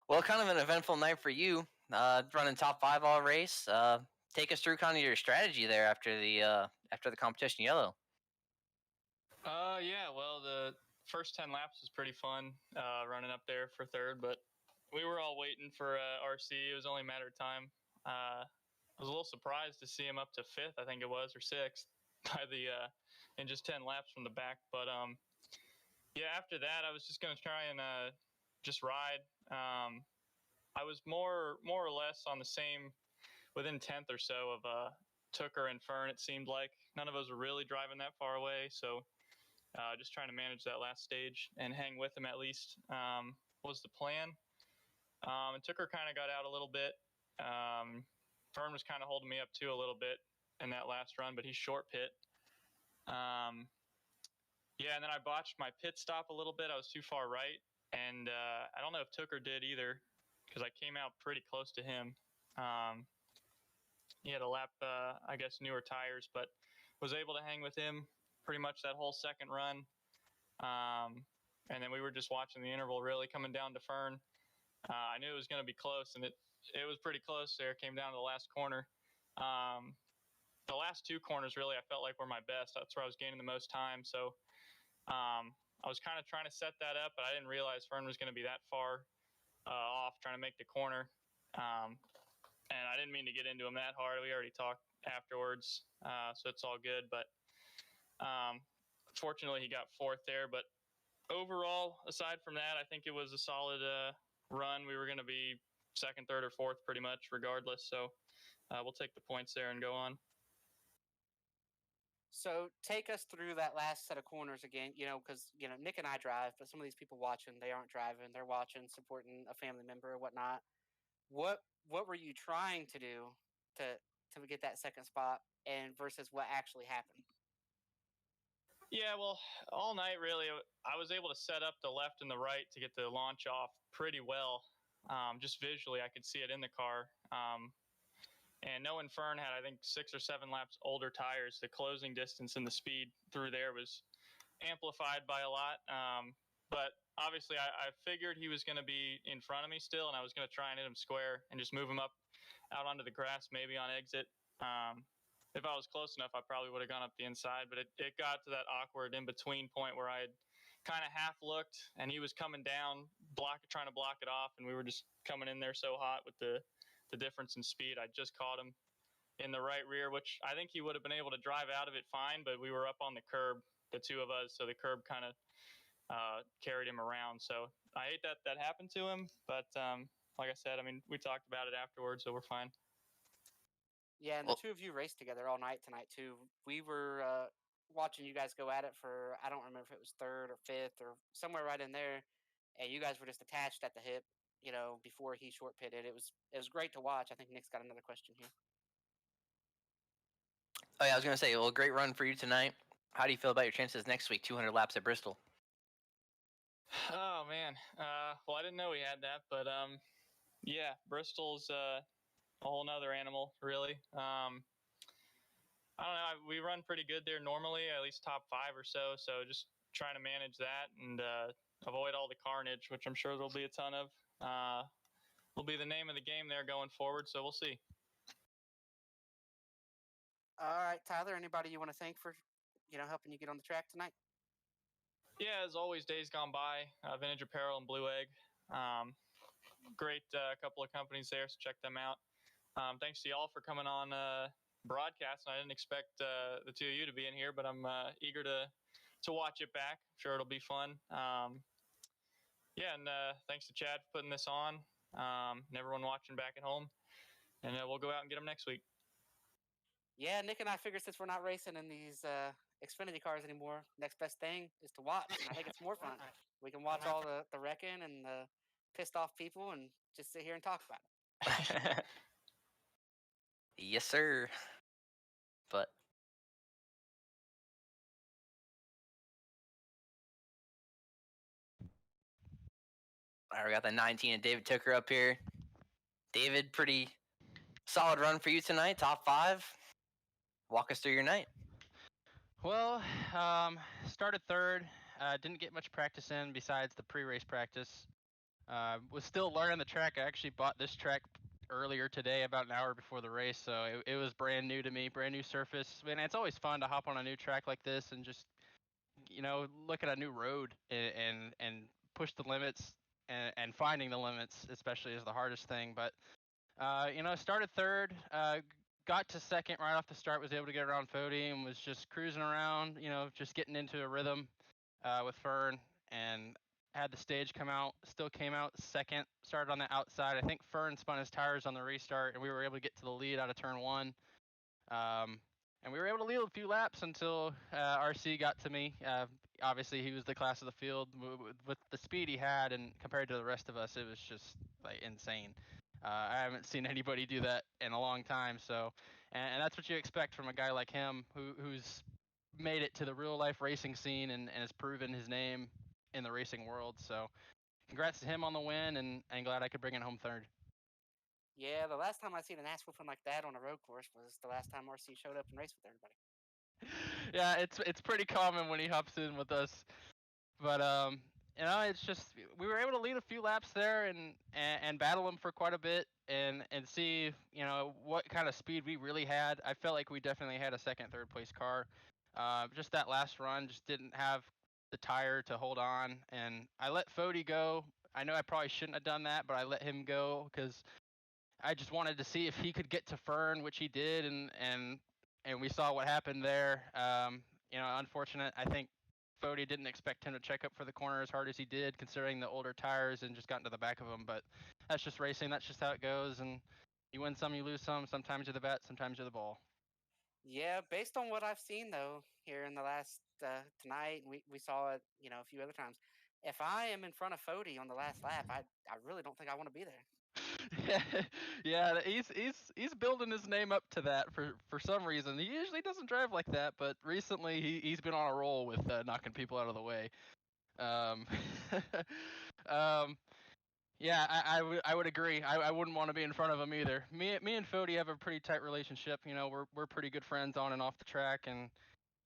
Well, kind of an eventful night for you, running top 5 all race. Take us through kind of your strategy there after the competition yellow. Yeah, well, the first 10 laps was pretty fun, running up there for third, but we were all waiting for RC. It was only a matter of time. I was a little surprised to see him up to fifth, I think it was, or sixth, by in just 10 laps from the back. But yeah, after that, I was just going to try and just ride. I was more or less on the same, within 10th or so of Tooker and Fern, it seemed like. None of us were really driving that far away, so just trying to manage that last stage and hang with them at least was the plan. And Tooker kind of got out a little bit. Fern was kind of holding me up too a little bit in that last run, but he's short pit. Yeah, and then I botched my pit stop a little bit. I was too far right, and I don't know if Tooker did either, because I came out pretty close to him. He had a lap, I guess, newer tires, but was able to hang with him pretty much that whole second run. And then we were just watching the interval really coming down to Fern. I knew it was going to be close, and it was pretty close there. It came down to the last corner. The last two corners, really, I felt like were my best. That's where I was gaining the most time. So I was kind of trying to set that up, but I didn't realize Fern was going to be that far off trying to make the corner. And I didn't mean to get into him that hard. We already talked afterwards, so it's all good. But fortunately, he got fourth there. But overall, aside from that, I think it was a solid run. We were going to be second, third, or fourth pretty much regardless. So we'll take the points there and go on. So take us through that last set of corners again, because, Nick and I drive, but some of these people watching, they aren't driving. They're watching, supporting a family member or whatnot. What were you trying to do to get that second spot and versus what actually happened? Yeah, well, all night, really, I was able to set up the left and the right to get the launch off pretty well. Just visually, I could see it in the car. And knowing Fern had, I think, 6 or 7 laps older tires, the closing distance and the speed through there was amplified by a lot. but obviously I figured he was going to be in front of me still, and I was going to try and hit him square and just move him up out onto the grass, maybe on exit. If I was close enough, I probably would have gone up the inside, but it got to that awkward in-between point where I had kind of half looked, and he was coming down, trying to block it off, and we were just coming in there so hot with the difference in speed. I just caught him in the right rear, which I think he would have been able to drive out of it fine, but we were up on the curb, the two of us, so the curb kind of carried him around. So I hate that happened to him, but like I said, I mean, we talked about it afterwards, so we're fine. Yeah, and the two of you raced together all night tonight too. We were watching you guys go at it for, I don't remember if it was third or fifth or somewhere right in there, and you guys were just attached at the hip, before he short pitted. It was great to watch. I think Nick's got another question here. Oh yeah, I was gonna say, well, great run for you tonight. How do you feel about your chances next week, 200 laps at Bristol? Oh man, well, I didn't know we had that, but yeah, Bristol's a whole nother animal, really. I don't know. We run pretty good there normally, at least top 5 or so. So just trying to manage that and avoid all the carnage, which I'm sure there'll be a ton of. Will be the name of the game there going forward. So we'll see. All right, Tyler. Anybody you want to thank for, helping you get on the track tonight? Yeah, as always, Days Gone By, Vintage Apparel and Blue Egg. Great couple of companies there, so check them out. Thanks to y'all for coming on broadcast. I didn't expect the two of you to be in here, but I'm eager to watch it back. I'm sure it'll be fun. Yeah, and thanks to Chad for putting this on, and everyone watching back at home. And we'll go out and get them next week. Yeah, Nick and I figured since we're not racing in these Xfinity cars anymore, next best thing is to watch. And I think it's more fun. We can watch all the wrecking and the pissed off people and just sit here and talk about it. Yes, sir. But all right, we got the 19 and David Tooker up here. David, pretty solid run for you tonight, top 5. Walk us through your night. Well, started third. Didn't get much practice in besides the pre-race practice. Was still learning the track. I actually bought this track earlier today, about an hour before the race, so it was brand new to me, brand new surface. Man, it's always fun to hop on a new track like this and just, look at a new road and push the limits and finding the limits, especially, is the hardest thing. But started third. Got to second right off the start, was able to get around Fody and was just cruising around, just getting into a rhythm with Fern, and had the stage come out, still came out second, started on the outside. I think Fern spun his tires on the restart, and we were able to get to the lead out of turn 1. And we were able to lead a few laps until RC got to me. Obviously, he was the class of the field with the speed he had, and compared to the rest of us, it was just like insane. I haven't seen anybody do that in a long time. So, and that's what you expect from a guy like him, who's made it to the real life racing scene and has proven his name in the racing world. So, congrats to him on the win, and glad I could bring it home third. Yeah, the last time I seen an ass whooping like that on a road course was the last time RC showed up and raced with everybody. Yeah, it's pretty common when he hops in with us, but it's just we were able to lead a few laps there and battle him for quite a bit and see what kind of speed we really had. I felt like we definitely had a second, third place car. Just that last run just didn't have the tire to hold on, and I let Fody go. I know I probably shouldn't have done that, but I let him go because I just wanted to see if he could get to Fern, which he did, and we saw what happened there. Unfortunate. I think Fody didn't expect him to check up for the corner as hard as he did, considering the older tires, and just got into the back of him. But that's just racing. That's just how it goes. And you win some, you lose some. Sometimes you're the bat, sometimes you're the ball. Yeah, based on what I've seen though here in the last tonight, we saw it, a few other times. If I am in front of Fody on the last lap, I really don't think I want to be there. Yeah, he's building his name up to that for some reason. He usually doesn't drive like that, but recently he's been on a roll with knocking people out of the way. Yeah, I would agree. I wouldn't want to be in front of him either. Me and Fody have a pretty tight relationship. We're pretty good friends on and off the track, and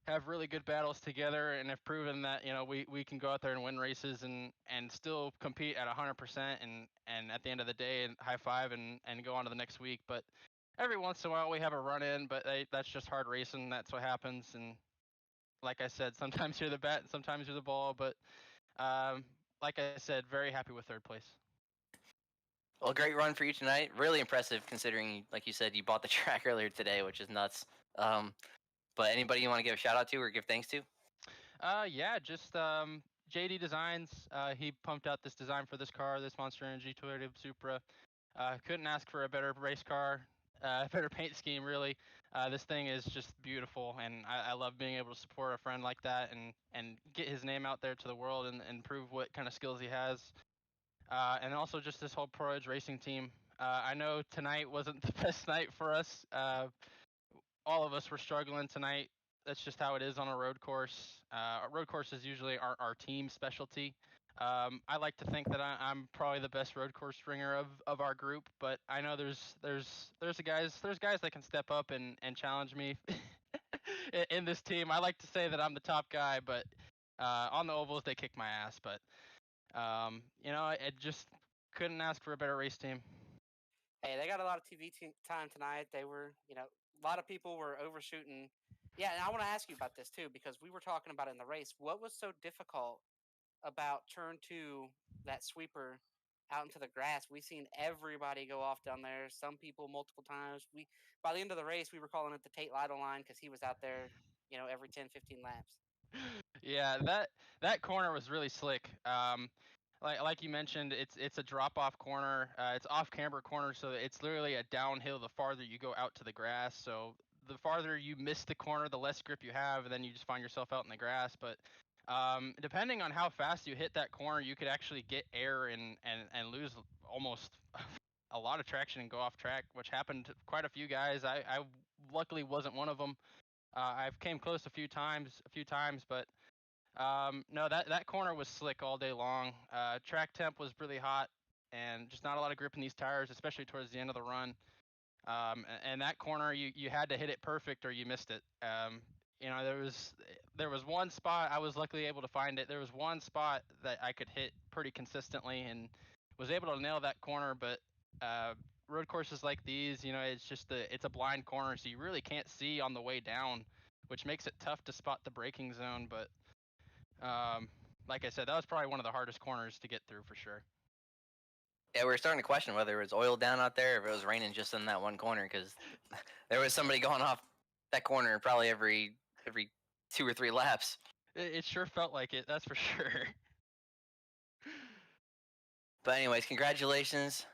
have really good battles together and have proven that we can go out there and win races and still compete at 100% and at the end of the day and high five and go on to the next week. But every once in a while we have a run in, but that's just hard racing. That's what happens. And like I said, sometimes you're the bat, and sometimes you're the ball. But like I said, very happy with third place. Well, great run for you tonight. Really impressive considering, like you said, you bought the track earlier today, which is nuts. But anybody you want to give a shout out to or give thanks to? Yeah, just JD Designs. He pumped out this design for this car, this Monster Energy Toyota Supra. Couldn't ask for a better race car, better paint scheme, really. This thing is just beautiful, and I love being able to support a friend like that and get his name out there to the world and prove what kind of skills he has. And also just this whole Pro Edge racing team. I know tonight wasn't the best night for us. All of us were struggling tonight. That's just how it is on a road course. Road courses usually aren't our team specialty. I like to think that I'm probably the best road course stringer of our group, but I know there's guys that can step up and challenge me in this team. I like to say that I'm the top guy, but on the ovals they kick my ass. But I just couldn't ask for a better race team. Hey, they got a lot of TV time tonight. They were, a lot of people were overshooting. Yeah, and I want to ask you about this too because we were talking about it in the race. What was so difficult about turn 2, that sweeper out into the grass? We seen everybody go off down there. Some people multiple times. By the end of the race, we were calling it the Tate Lytle line because he was out there, every 10, 15 laps. Yeah, that corner was really slick. Like you mentioned, it's a drop off corner. It's off camber corner, so it's literally a downhill the farther you go out to the grass. So the farther you miss the corner, the less grip you have, and then you just find yourself out in the grass. But depending on how fast you hit that corner, you could actually get air and lose almost a lot of traction and go off track, which happened to quite a few guys. I luckily wasn't one of them. I've came close a few times, but no, that corner was slick all day long. Track temp was really hot, and just not a lot of grip in these tires, especially towards the end of the run. And that corner, you had to hit it perfect or you missed it. There was one spot I was luckily able to find it. There was one spot that I could hit pretty consistently and was able to nail that corner. But road courses like these, it's a blind corner, so you really can't see on the way down, which makes it tough to spot the braking zone. But like I said, that was probably one of the hardest corners to get through for sure. Yeah, we were starting to question whether it was oil down out there or if it was raining just in that one corner because there was somebody going off that corner probably every 2 or 3 laps. It sure felt like it, that's for sure. But anyways, congratulations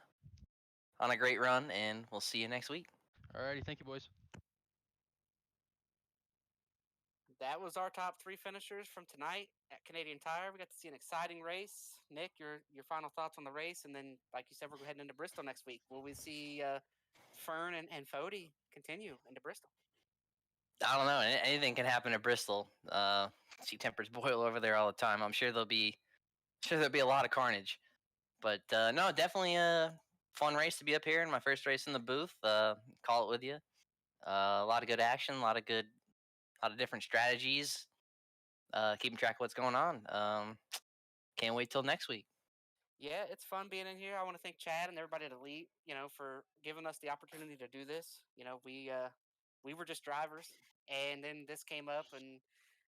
on a great run, and we'll see you next week. Alrighty, thank you, boys. That was our top 3 finishers from tonight at Canadian Tire. We got to see an exciting race. Nick, your final thoughts on the race, and then, like you said, we're heading into Bristol next week. Will we see Fern and Fody continue into Bristol? I don't know. Anything can happen at Bristol. See tempers boil over there all the time. I'm sure there'll be a lot of carnage. But no, definitely a fun race to be up here in my first race in the booth. Call it with you. A lot of good action, a lot of different strategies. Keeping track of what's going on. Can't wait till next week. Yeah, it's fun being in here. I want to thank Chad and everybody at Elite, for giving us the opportunity to do this. We were just drivers, and then this came up, and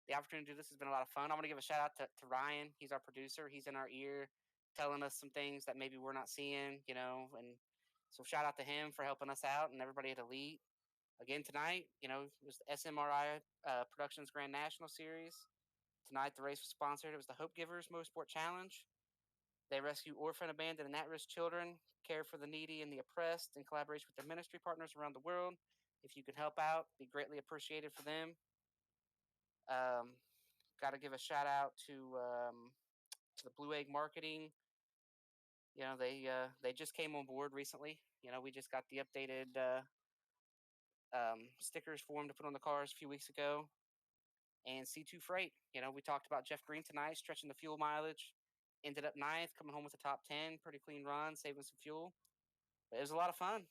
the opportunity to do this has been a lot of fun. I want to give a shout out to Ryan. He's our producer. He's in our ear, telling us some things that maybe we're not seeing, and so shout out to him for helping us out and everybody at Elite. Again tonight, it was the SMRI Productions Grand National Series. Tonight the race was sponsored. It was the Hopegivers Mosport Challenge. They rescue orphan, abandoned, and at-risk children, care for the needy and the oppressed, and collaborate with their ministry partners around the world. If you could help out, be greatly appreciated for them. Got to give a shout out to the Blue Egg Marketing. They just came on board recently. We just got the updated stickers for them to put on the cars a few weeks ago. And C2 Freight. We talked about Jeff Green tonight, stretching the fuel mileage. Ended up 9th, coming home with the top 10. Pretty clean run, saving some fuel. But it was a lot of fun.